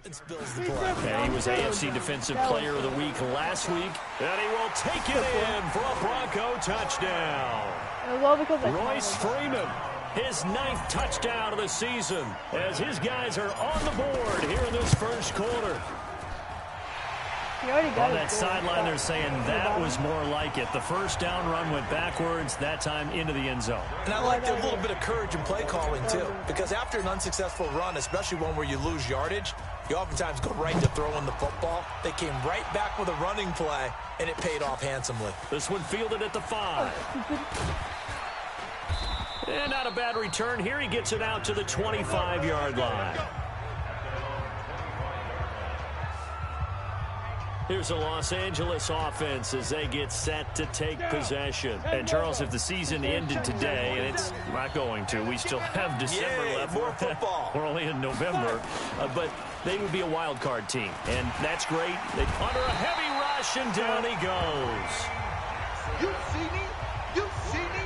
and spills the play. And he was AFC Defensive Player of the Week last week. And he will take it in for a Bronco touchdown. It was all because I Royce Freeman, his 9th touchdown of the season, as his guys are on the board here in this first quarter. He already got On that sideline, they're saying that was more like it. The first down run went backwards, that time into the end zone. And I like a little bit of courage in play calling, too. Because after an unsuccessful run, especially one where you lose yardage, you oftentimes go right to throwing the football. They came right back with a running play, and it paid off handsomely. This one fielded at the 5. And not a bad return here. He gets it out to the 25-yard line. Here's a Los Angeles offense as they get set to take possession. And, Charles, if the season ended today, and it's not going to, we still have December left. More football. We're only in November. But they would be a wild card team, and that's great. They under a heavy rush, and down he goes. You see me? You see me?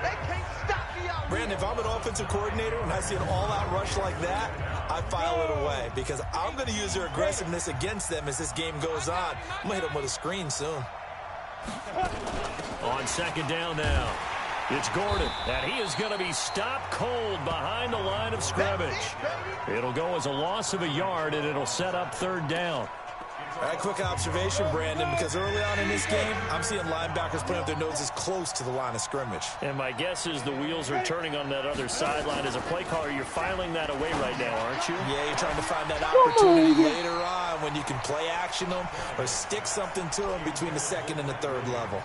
They can't stop me out. Brandon, if I'm an offensive coordinator and I see an all-out rush like that, I file it away because I'm going to use their aggressiveness against them as this game goes on. I'm going to hit them with a screen soon. On second down now, it's Gordon, and he is going to be stopped cold behind the line of scrimmage. It'll go as a loss of a yard, and it'll set up third down. All right, quick observation, Brandon, because early on in this game, I'm seeing linebackers putting up their noses close to the line of scrimmage. And my guess is the wheels are turning on that other sideline. As a play caller, you're filing that away right now, aren't you? Yeah, you're trying to find that opportunity later on when you can play action them or stick something to them between the second and the third level.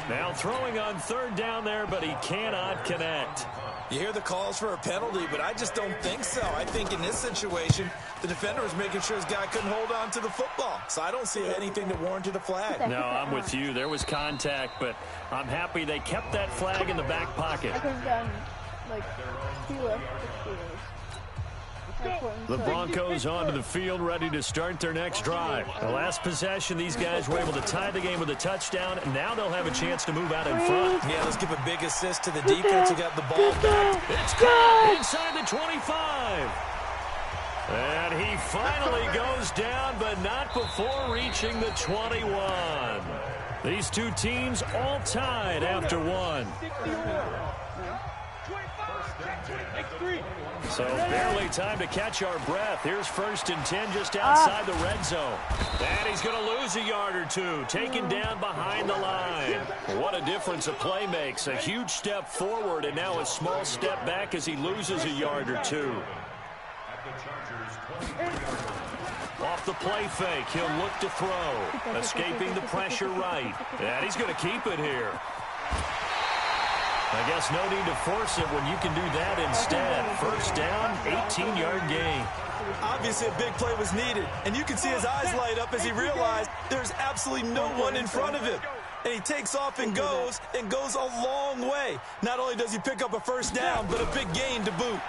Now throwing on third down there, but he cannot connect. You hear the calls for a penalty, but I just don't think so. I think in this situation, the defender was making sure his guy couldn't hold on to the football. So I don't see anything that warranted a flag. No, I'm with you. There was contact, but I'm happy they kept that flag in the back pocket. I could have done, like, Steelers. The Broncos onto the field, ready to start their next drive. The last possession, these guys were able to tie the game with a touchdown, and now they'll have a chance to move out in front. Yeah, let's give a big assist to the defense who got the ball back. It's caught inside the 25. And he finally goes down, but not before reaching the 21. These two teams all tied after one. So barely time to catch our breath. Here's 1st and 10 just outside the red zone. And he's going to lose a yard or two, taken down behind the line. What a difference a play makes. A huge step forward and now a small step back as he loses a yard or two. Off the play fake, he'll look to throw. Escaping the pressure right. And he's going to keep it here. I guess no need to force it when you can do that instead. 1st down, 18-yard gain. Obviously, a big play was needed, and you can see his eyes light up as he realized there's absolutely no one in front of him. And he takes off and goes a long way. Not only does he pick up a 1st down, but a big gain to boot.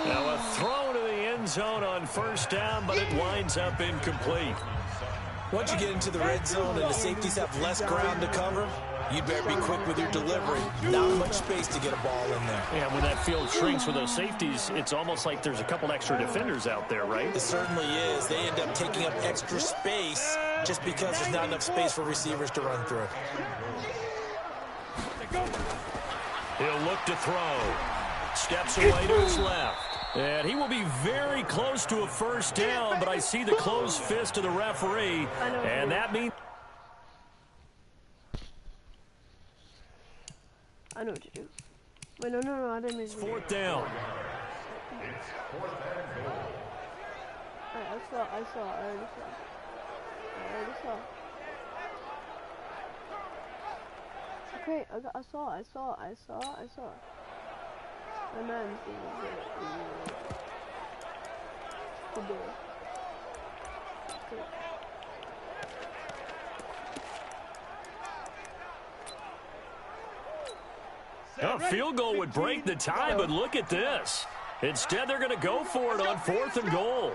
Now a throw to the end zone on 1st down, but it winds up incomplete. Once you get into the red zone and the safeties have less ground to cover, you'd better be quick with your delivery. Not much space to get a ball in there. Yeah, when that field shrinks with those safeties, it's almost like there's a couple extra defenders out there, right? It certainly is. They end up taking up extra space just because there's not enough space for receivers to run through. He'll look to throw. Steps away to his left. And he will be very close to a 1st down, but I see the closed fist of the referee, and that means... I know what to do. Wait, no, I didn't mean to. 4th down. I already saw. Okay, I saw. My man's doing A field goal would break the tie, but look at this. Instead, they're going to go for it on 4th and goal.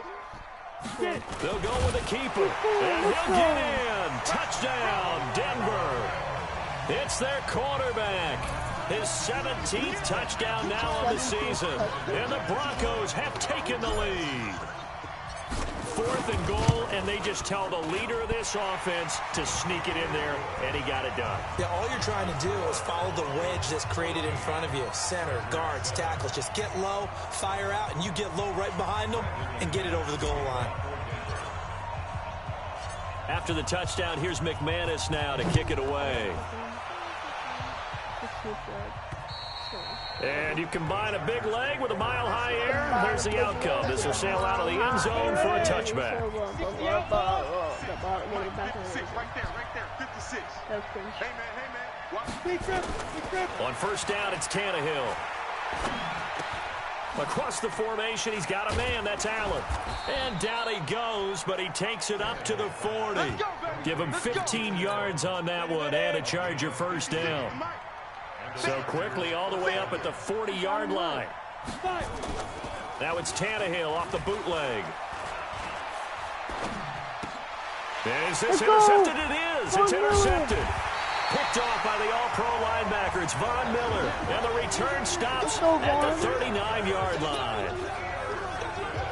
They'll go with a keeper, and he'll get in. Touchdown, Denver. It's their quarterback. His 17th touchdown now on the season. And the Broncos have taken the lead. 4th and goal, and they just tell the leader of this offense to sneak it in there, and he got it done. Yeah, all you're trying to do is follow the wedge that's created in front of you. Center, guards, tackles. Just get low, fire out, and you get low right behind them and get it over the goal line. After the touchdown, here's McManus now to kick it away. And you combine a big leg with a mile-high air, there's the outcome. This will sail out of the end zone for a touchback. 56. On 1st down, it's Tannehill. Across the formation, he's got a man. That's Allen. And down he goes, but he takes it up to the 40. Give him 15 yards on that one and a Charger 1st down. So quickly all the way up at the 40-yard line. Now it's Tannehill off the bootleg. Is this intercepted? It is. It's intercepted. Picked off by the all-pro linebacker. It's Von Miller. And the return stops at the 39-yard line.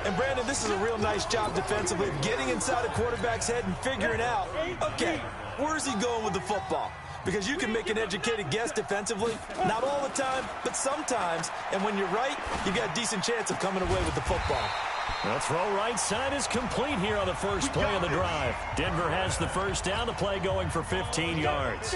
And, Brandon, this is a real nice job defensively of getting inside a quarterback's head and figuring out, okay, where's he going with the football? Because you can make an educated guess defensively, not all the time, but sometimes. And when you're right, you've got a decent chance of coming away with the football. The throw right side is complete here on the first play of the drive. Denver has the first down, the play going for 15 yards.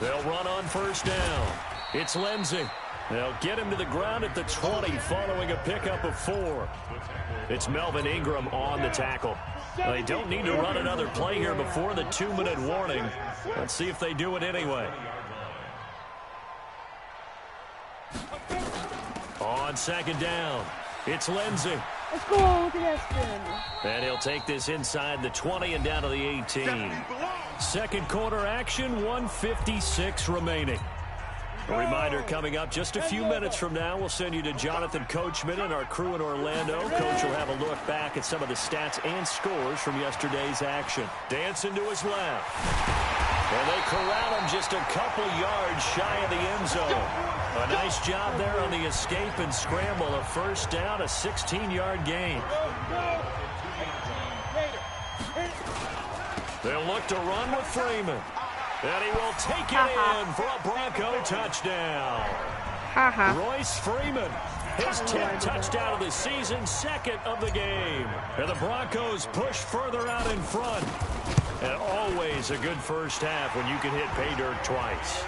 They'll run on first down. It's Lindsey. They'll get him to the ground at the 20 following a pickup of 4. It's Melvin Ingram on the tackle. They don't need to run another play here before the 2-minute warning. Let's see if they do it anyway. On second down, it's Lindsey. Let's go. Look at that spin. And he'll take this inside the 20 and down to the 18. Second quarter action, 1:56 remaining. A reminder coming up just a few minutes from now, we'll send you to Jonathan Coachman and our crew in Orlando. Coach will have a look back at some of the stats and scores from yesterday's action. Dancing to his left. And they corral him just a couple yards shy of the end zone. A nice job there on the escape and scramble. A first down, a 16-yard gain. They'll look to run with Freeman. And he will take it in for a Bronco touchdown. Royce Freeman, his 10th touchdown of the season, second of the game. And the Broncos push further out in front. And always a good first half when you can hit pay dirt twice.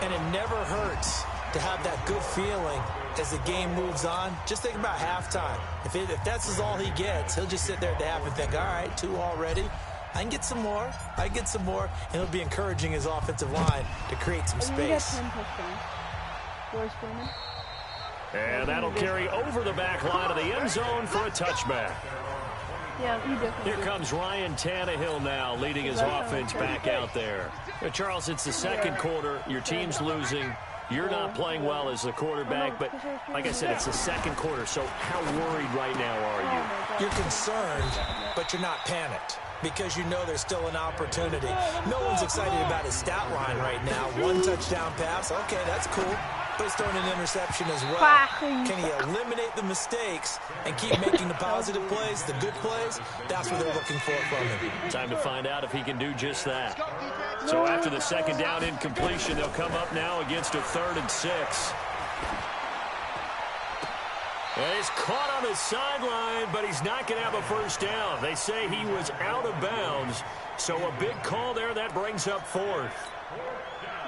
And it never hurts to have that good feeling as the game moves on. Just think about halftime. If that's all he gets, he'll just sit there at the half and think, all right, 2 already. I can get some more. And it'll be encouraging his offensive line to create some space. And that'll carry over the back line of the end zone for a touchback. Yeah, he definitely. Here comes Ryan Tannehill now, leading his offense back out there. Charles, it's the second quarter. Your team's losing. You're not playing well as the quarterback, but like I said, it's the second quarter, so how worried right now are you? You're concerned, but you're not panicked because you know there's still an opportunity. No one's excited about his stat line right now. 1 touchdown pass, okay, that's cool. But he's throwing an interception as well. Can he eliminate the mistakes and keep making the positive plays, the good plays? That's what they're looking for from him. Time to find out if he can do just that. So after the second down incompletion, they'll come up now against a 3rd and 6. And he's caught on the sideline, but he's not going to have a first down. They say he was out of bounds, so a big call there. That brings up 4th.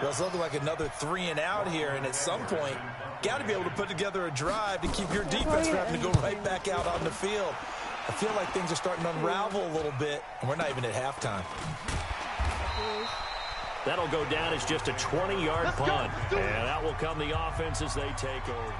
Well, it's looking like another 3 and out here, and at some point, got to be able to put together a drive to keep your defense from having to go right back out on the field. I feel like things are starting to unravel a little bit, and we're not even at halftime. That'll go down as just a 20-yard punt, and out will come the offense as they take over.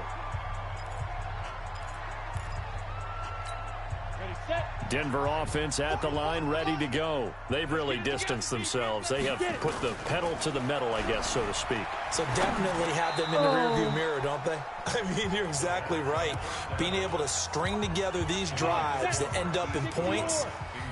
Denver offense at the line, ready to go. They've really distanced themselves. They have put the pedal to the metal, I guess, so to speak. So definitely have them in the rearview mirror, don't they? I mean, you're exactly right. Being able to string together these drives that end up in points,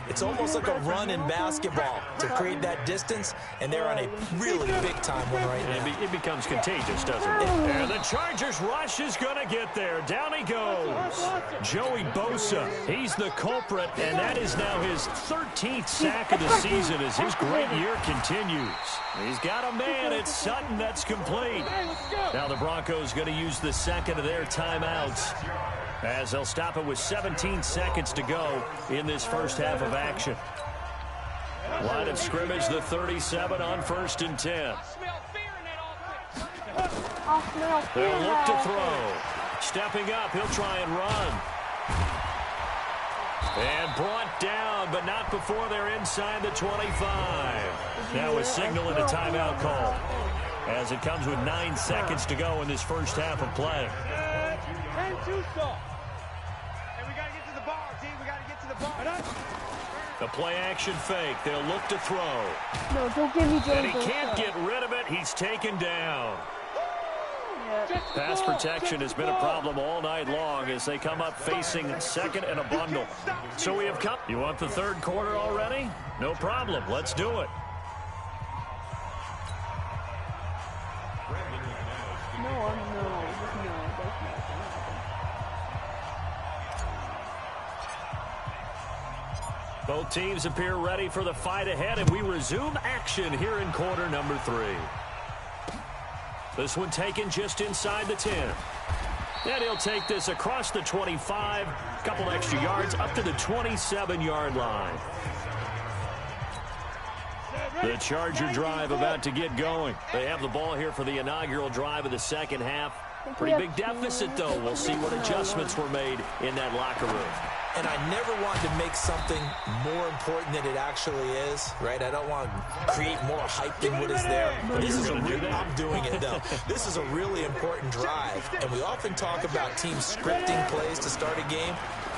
it's almost like a run in basketball to create that distance, and they're on a really big-time one right now. It becomes contagious, doesn't it? And the Chargers rush is going to get there. Down he goes. Joey Bosa, he's the culprit, and that is now his 13th sack of the season as his great year continues. He's got a man at Sutton that's complete. Now the Broncos going to use the second of their timeouts, as they'll stop it with 17 seconds to go in this first half of action. Line of scrimmage, the 37 on 1st and 10. They'll look to throw. Stepping up, he'll try and run. And brought down, but not before they're inside the 25. Now a signal and a timeout call, as it comes with 9 seconds to go in this first half of play. The play action fake. They'll look to throw. No, don't give me Jones. And he can't get rid of it. He's taken down. Yeah. Pass protection has been a problem all night long as they come up facing second and a bundle. So we have come. You want the third quarter already? No problem. Let's do it. No, that's not gonna happen. Both teams appear ready for the fight ahead, and we resume action here in quarter number 3. This one taken just inside the 10. And he'll take this across the 25, a couple extra yards up to the 27-yard line. The Charger drive about to get going. They have the ball here for the inaugural drive of the second half. Pretty big deficit, though. We'll see what adjustments were made in that locker room. And I never wanted to make something more important than it actually is, right? I don't want to create more hype than what is there. But this is I'm doing it, though. This is a really important drive. And we often talk about teams scripting plays to start a game.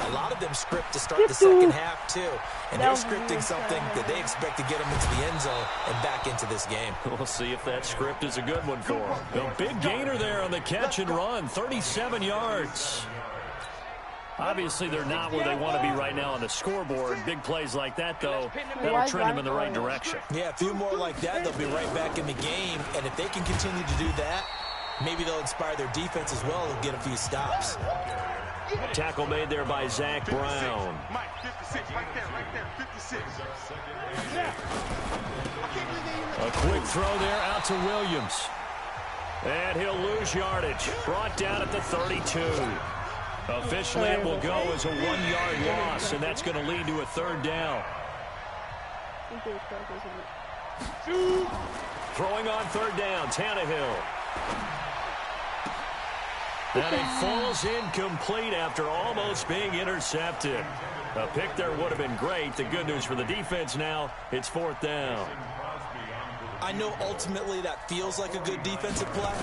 A lot of them script to start the second half, too. And they're scripting something that they expect to get them into the end zone and back into this game. We'll see if that script is a good one for them. A big gainer there on the catch and run, 37 yards. Obviously, they're not where they want to be right now on the scoreboard. Big plays like that, though, that'll trend them in the right direction. Yeah, a few more like that, they'll be right back in the game. And if they can continue to do that, maybe they'll inspire their defense as well and get a few stops. Tackle made there by Zach Brown. A quick throw there out to Williams. And he'll lose yardage. Brought down at the 32. Officially, it will go as a 1-yard loss, and that's going to lead to a third down. Throwing on third down, Tannehill. And it falls incomplete after almost being intercepted. A pick there would have been great. The good news for the defense now, it's fourth down. I know ultimately that feels like a good defensive play,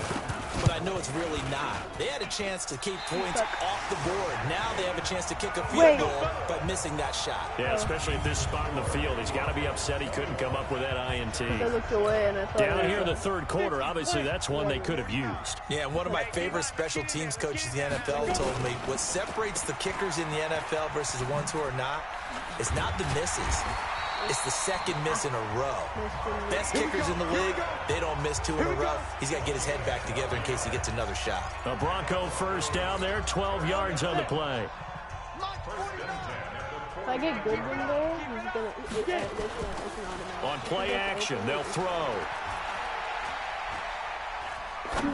but I know it's really not. They had a chance to keep points off the board. Now they have a chance to kick a field goal by missing that shot. Yeah, especially at this spot in the field. He's got to be upset he couldn't come up with that INT. I looked away and I thought down here in the third quarter, obviously that's one they could have used. Yeah, one of my favorite special teams coaches in the NFL told me what separates the kickers in the NFL versus the ones who are not is not the misses. It's the second miss in a row. Best kickers in the league, they don't miss 2 in a row. He's got to get his head back together in case he gets another shot. A Bronco first down there, 12 yards on the play. if I get good one there, he's gonna. It's an automatic. On play action, they'll throw.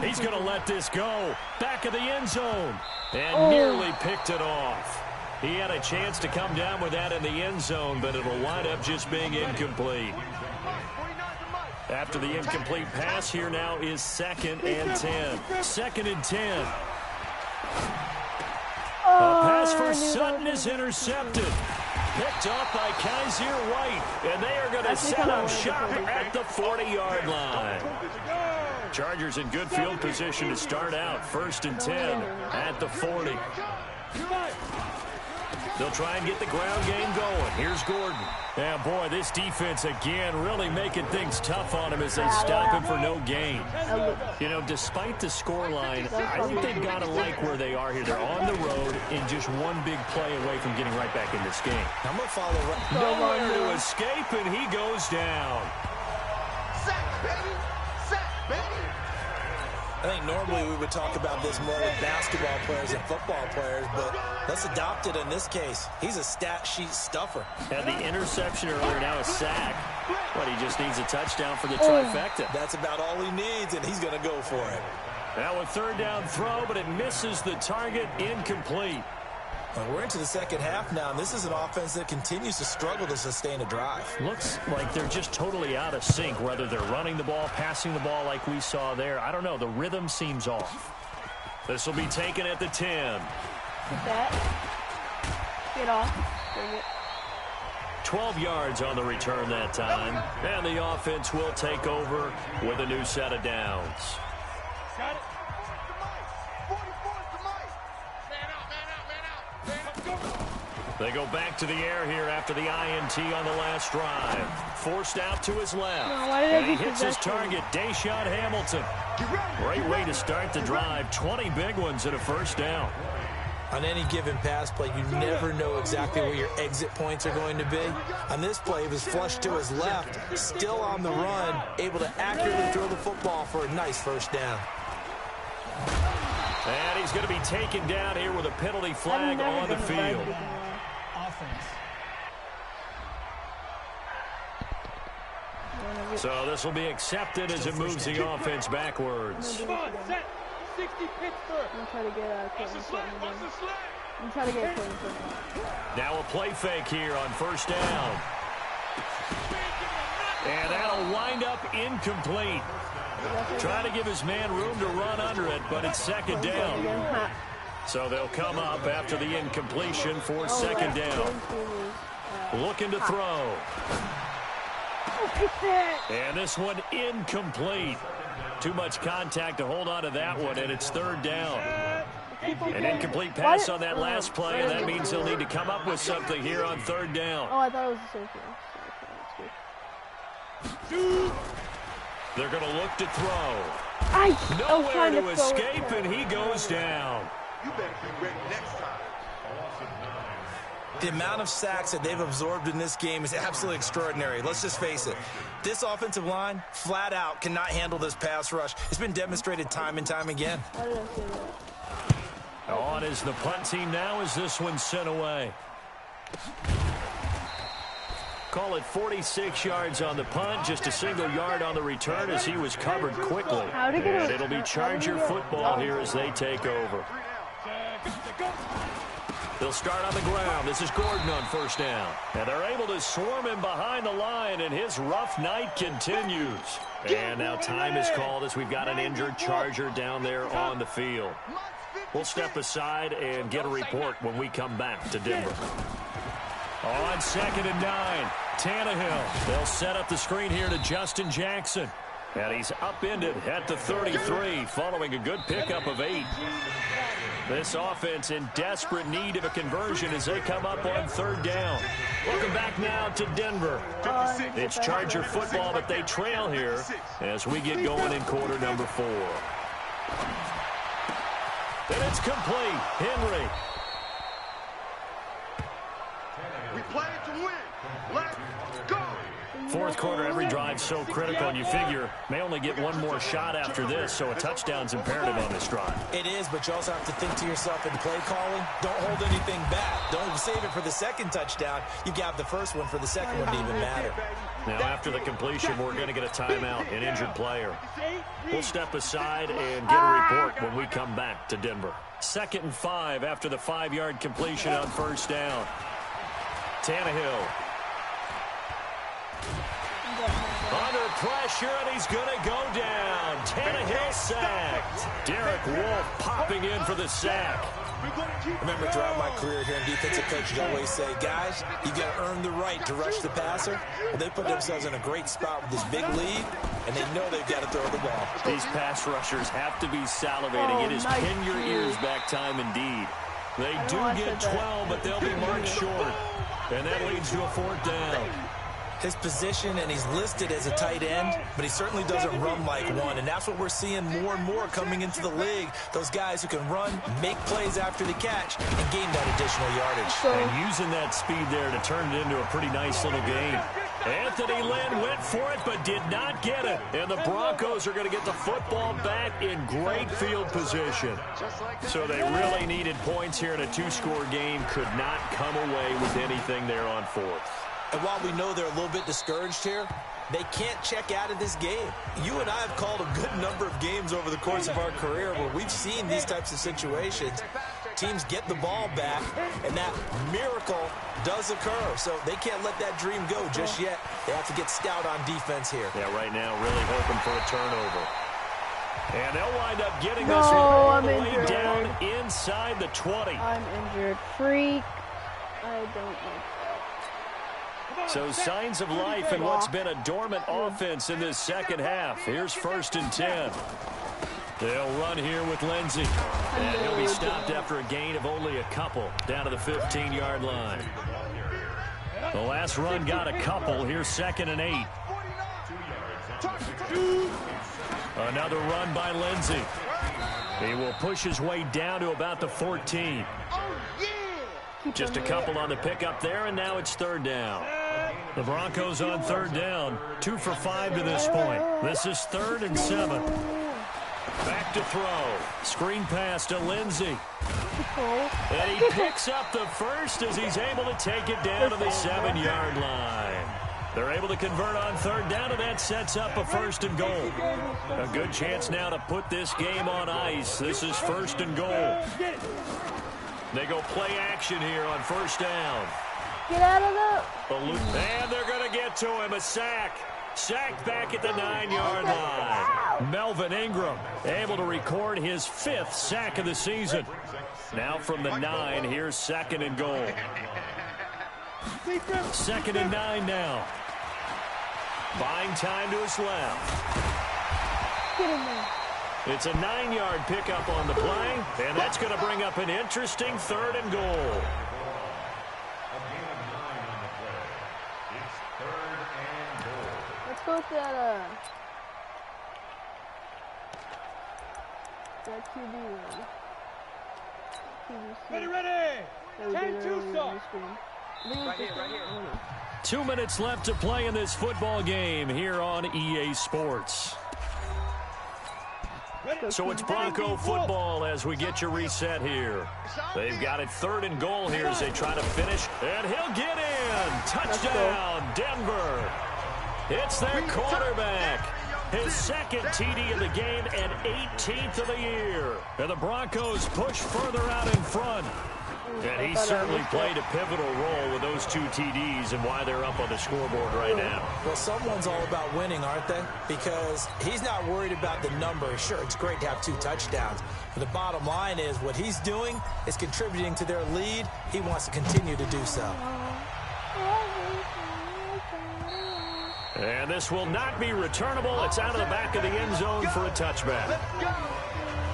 He's going to let this go. Back of the end zone. And nearly picked it off. He had a chance to come down with that in the end zone, but it'll wind up just being incomplete. After the incomplete pass, here now is 2nd and 10. 2nd and 10. A pass for Sutton is intercepted. Picked off by Kaiser White. And they are going to set up shop at the 40-yard line. Chargers in good field position to start out. 1st and 10 at the 40. They'll try and get the ground game going. Here's Gordon. Yeah, boy, this defense again really making things tough on him as they stop him for no gain. You know, despite the scoreline, I think they've got to like where they are here. They're on the road and just one big play away from getting right back in this game. I'm going to follow right. Nowhere to escape, and he goes down. Sack, baby! Sack, baby! I think normally we would talk about this more with basketball players and football players, but let's adopt it in this case. He's a stat sheet stuffer. Had the interception earlier, now a sack. But he just needs a touchdown for the trifecta. That's about all he needs, and he's going to go for it. Now a 3rd down throw, but it misses the target, incomplete. Well, we're into the second half now, and this is an offense that continues to struggle to sustain a drive. Looks like they're just totally out of sync, whether they're running the ball, passing the ball like we saw there. I don't know. The rhythm seems off. This will be taken at the 10. Get that. Get off. Bring it. 12 yards on the return that time. And the offense will take over with a new set of downs. Got it. They go back to the air here after the INT on the last drive. Forced out to his left. And he hits his target, Deshaun Hamilton. Great way to start the drive. 20 big ones and a first down. On any given pass play, you never know exactly where your exit points are going to be. On this play, he was flushed to his left, still on the run, able to accurately throw the football for a nice first down. And he's going to be taken down here with a penalty flag on the field. So this will be accepted as it moves the offense backwards. I'm trying to get I'm trying to get Now a play fake here on first down. And that'll wind up incomplete. Trying to give his man room to run under it, but it's second down. So they'll come up after the incompletion for second down. Looking to throw. And this one incomplete. Too much contact to hold on to that one, and it's third down. An incomplete pass on that last play, and that means he'll need to come up with something here on third down. Oh, I thought it was a safety. They're going to look to throw. Nowhere to escape, and he goes down. You better be ready next time. The amount of sacks that they've absorbed in this game is absolutely extraordinary. Let's just face it. This offensive line, flat out, cannot handle this pass rush. It's been demonstrated time and time again. Why did I say that? On is the punt team now as this one's sent away. Call it 46 yards on the punt, just a single yard on the return as he was covered quickly. And it'll be Charger football here as they take over. They'll start on the ground. This is Gordon on first down. And they're able to swarm him behind the line, and his rough night continues. And now time is called as we've got an injured Charger down there on the field. We'll step aside and get a report when we come back to Denver. On 2nd and 9, Tannehill. They'll set up the screen here to Justin Jackson. And he's upended at the 33 following a good pickup of 8. This offense in desperate need of a conversion as they come up on third down. Welcome back now to Denver. It's Charger football, but they trail here as we get going in quarter number 4. And it's complete. Henry. We play to win. Let's go. Fourth quarter, every drive so critical, and you figure may only get one more shot after this, so a touchdown's imperative on this drive. It is, but you also have to think to yourself in play calling, don't hold anything back. Don't save it for the second touchdown. You got the first one for the second one to even matter. Now, after the completion, we're going to get a timeout, an injured player. We'll step aside and get a report when we come back to Denver. 2nd and 5 after the 5-yard completion on first down. Tannehill. Under pressure, and he's going to go down. Tannehill sacked. Derek Wolfe popping in for the sack. Remember, throughout my career here in defensive coaches, I always say, guys, you got to earn the right to rush the passer. Well, they put themselves in a great spot with this big lead, and they know they've got to throw the ball. These pass rushers have to be salivating. It is pin your ears back time indeed. They do get 12, but they'll be marked short. And that leads to a 4th down. His position, and he's listed as a tight end, but he certainly doesn't run like one, and that's what we're seeing more and more coming into the league. Those guys who can run, make plays after the catch, and gain that additional yardage. And using that speed there to turn it into a pretty nice little game. Anthony Lynn went for it, but did not get it. And the Broncos are going to get the football back in great field position. So they really needed points here in a 2-score game. Could not come away with anything there on 4th. And while we know they're a little bit discouraged here, they can't check out of this game. You and I have called a good number of games over the course of our career where we've seen these types of situations. Teams get the ball back, and that miracle does occur. So they can't let that dream go just yet. They have to get stout on defense here. Yeah, right now really hoping for a turnover. And they'll wind up getting this one all the way down inside the 20. I'm injured. Freak. I don't like that. So signs of life in what's been a dormant offense in this second half. Here's 1st and 10. They'll run here with Lindsey. And he'll be stopped after a gain of only a couple down to the 15-yard line. The last run got a couple. Here's 2nd and 8. Another run by Lindsey. He will push his way down to about the 14. Just a couple on the pickup there, and now it's 3rd down. The Broncos on 3rd down. 2 for 5 to this point. This is 3rd and 7. Back to throw. Screen pass to Lindsey. And he picks up the first as he's able to take it down to the 7-yard line. They're able to convert on 3rd down, and that sets up a 1st and goal. A good chance now to put this game on ice. This is 1st and goal. They go play action here on 1st down. Get out of the... And they're going to get to him. A sack. Sacked back at the 9-yard line. Melvin Ingram able to record his 5th sack of the season. Now from the 9, here's 2nd and goal. 2nd and 9 now. Buying time to his left. Get in there. It's a 9-yard pickup on the play, and that's going to bring up an interesting 3rd and goal. Let's go with that QB1. Ready. 10-2 stop. Right here. 2 minutes left to play in this football game here on EA Sports. So it's Bronco football as we get you reset here. They've got it 3rd and goal here as they try to finish. And he'll get in. Touchdown, Denver. It's their quarterback. His 2nd TD of the game and 18th of the year. And the Broncos push further out in front. And he certainly played a pivotal role with those 2 TDs and why they're up on the scoreboard right now. Well, someone's all about winning, aren't they? Because he's not worried about the number. Sure, it's great to have 2 touchdowns. But the bottom line is what he's doing is contributing to their lead. He wants to continue to do so. And this will not be returnable. It's out of the back of the end zone for a touchback.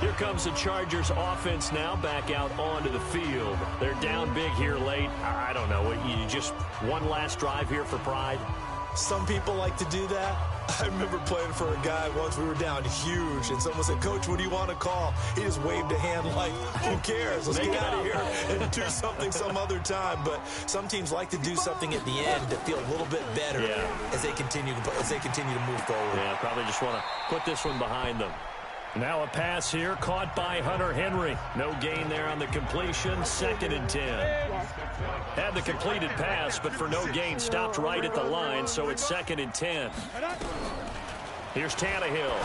Here comes the Chargers offense now back out onto the field. They're down big here late. I don't know. You just one last drive here for pride? Some people like to do that. I remember playing for a guy once. We were down huge, and someone said, "Coach, what do you want to call?" He just waved a hand like, "Who cares? Let's get out of here and do something some other time." But some teams like to do something at the end to feel a little bit better as they continue to move forward. Yeah, probably just want to put this one behind them. Now a pass here caught by Hunter Henry. No gain there on the completion. 2nd and 10. Had the completed pass, but for no gain, stopped right at the line, so it's 2nd and 10. Here's Tannehill.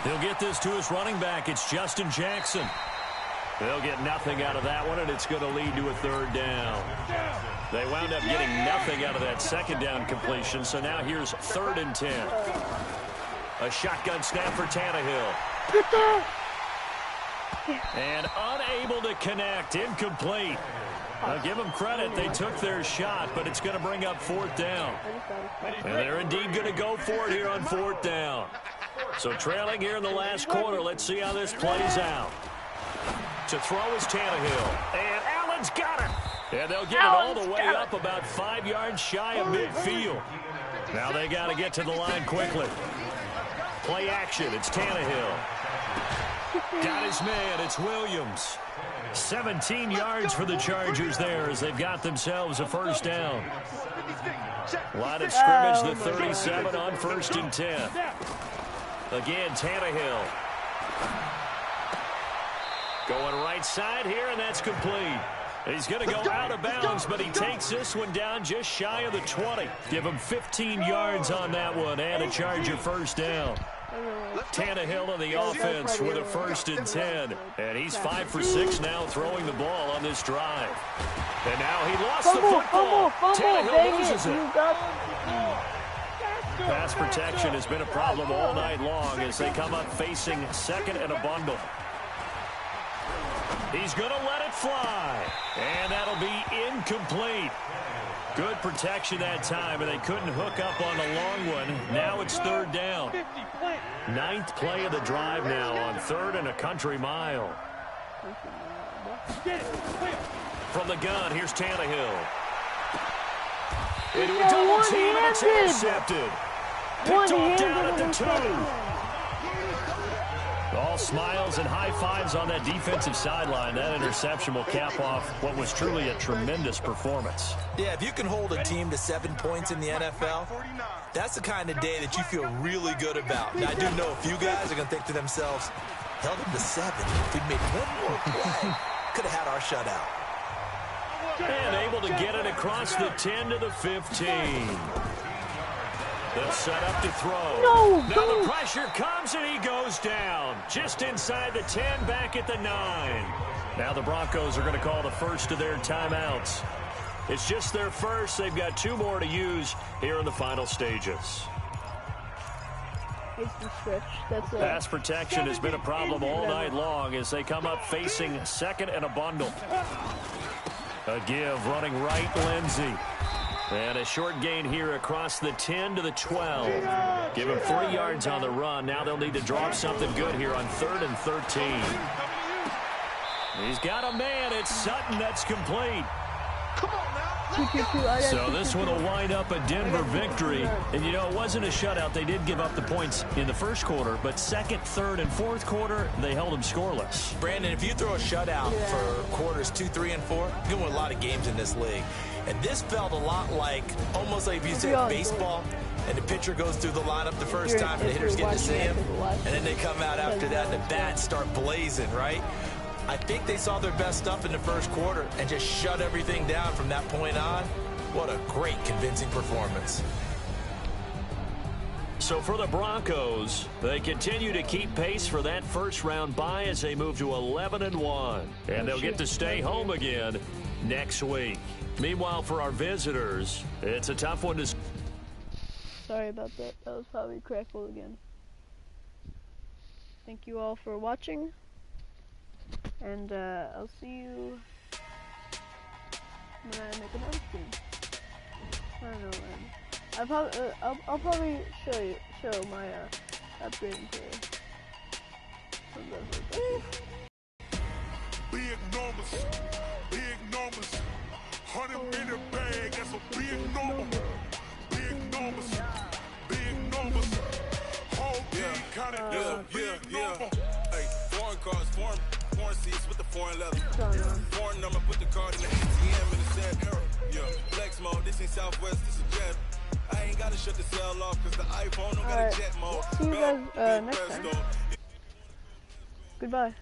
He'll get this to his running back. It's Justin Jackson. They'll get nothing out of that one, and it's going to lead to a 3rd down. They wound up getting nothing out of that 2nd down completion, so now here's 3rd and 10. A shotgun snap for Tannehill. And unable to connect. Incomplete. I'll give them credit. They took their shot, but it's going to bring up 4th down. And they're indeed going to go for it here on 4th down. So trailing here in the last quarter. Let's see how this plays out. To throw is Tannehill. And Allen's got it. And they'll get it all the way up about 5 yards shy of midfield. Now they got to get to the line quickly. Play action. It's Tannehill. Got his man. It's Williams. 17 yards for the Chargers there as they've got themselves a 1st down. Line of scrimmage, the 37 on 1st and 10. Again, Tannehill. Going right side here, and that's complete. He's going to go out of bounds, but he takes this one down just shy of the 20. Give him 15 yards on that one and a Charger 1st down. Tannehill on the offense with a 1st and 10. And he's 5 for 6 now throwing the ball on this drive. And now he lost the football. Tannehill loses it. Pass protection has been a problem all night long as they come up facing 2nd and a bundle. He's going to let it fly. And that'll be incomplete. Good protection that time, and they couldn't hook up on the long one. Now it's third down. 9th play of the drive now on 3rd and a country mile. From the gun, here's Tannehill. Into a double team, and it's intercepted. Picked off down at the 2. All smiles and high fives on that defensive sideline. That interception will cap off what was truly a tremendous performance. Yeah, if you can hold a team to 7 points in the NFL, that's the kind of day that you feel really good about. Now, I do know a few guys are going to think to themselves, held them to 7. If we'd made one more play, could have had our shutout. And able to get it across the 10 to the 15. They'll set up to throw. Now the pressure comes, and he goes down. Just inside the 10, back at the 9. Now the Broncos are going to call the first of their timeouts. It's just their first. They've got 2 more to use here in the final stages. Pass protection has been a problem all night long as they come up facing 2nd and a bundle. A give running right, Lindsey. And a short gain here across the 10 to the 12. Give him 3 yards on the run. Now they'll need to drop something good here on 3rd and 13. He's got a man. It's Sutton that's complete. So this one will wind up a Denver victory. And, you know, it wasn't a shutout. They did give up the points in the first quarter, but 2nd, 3rd, and 4th quarter, they held them scoreless. Brandon, if you throw a shutout for quarters 2, 3, and 4, you're going to win a lot of games in this league. And this felt a lot like, almost like if you said baseball, and the pitcher goes through the lineup the first time, and the hitters get to see him, and then they come out after that, and the bats start blazing, right? I think they saw their best stuff in the first quarter and just shut everything down from that point on. What a great, convincing performance. So for the Broncos, they continue to keep pace for that first-round bye as they move to 11-1. And they'll get to stay home again next week. Meanwhile, for our visitors, it's a tough one to... Sorry about that. That was probably crackled again. Thank you all for watching. And I'll see you when I make another stream. I don't know when. I'll probably show my upgrading career. Big numbers, 100 minute bag, that's a big number. Big numbers, whole team counted, that's a big number. Hey, foreign cars, foreign seats with the foreign leather. Foreign number, put the card in the ATM in the sad era. Yeah, flex mode, this ain't Southwest, this is Jet. I ain't gotta shut the cell off cause the iPhone don't got a jet mode. See you guys next time. Goodbye.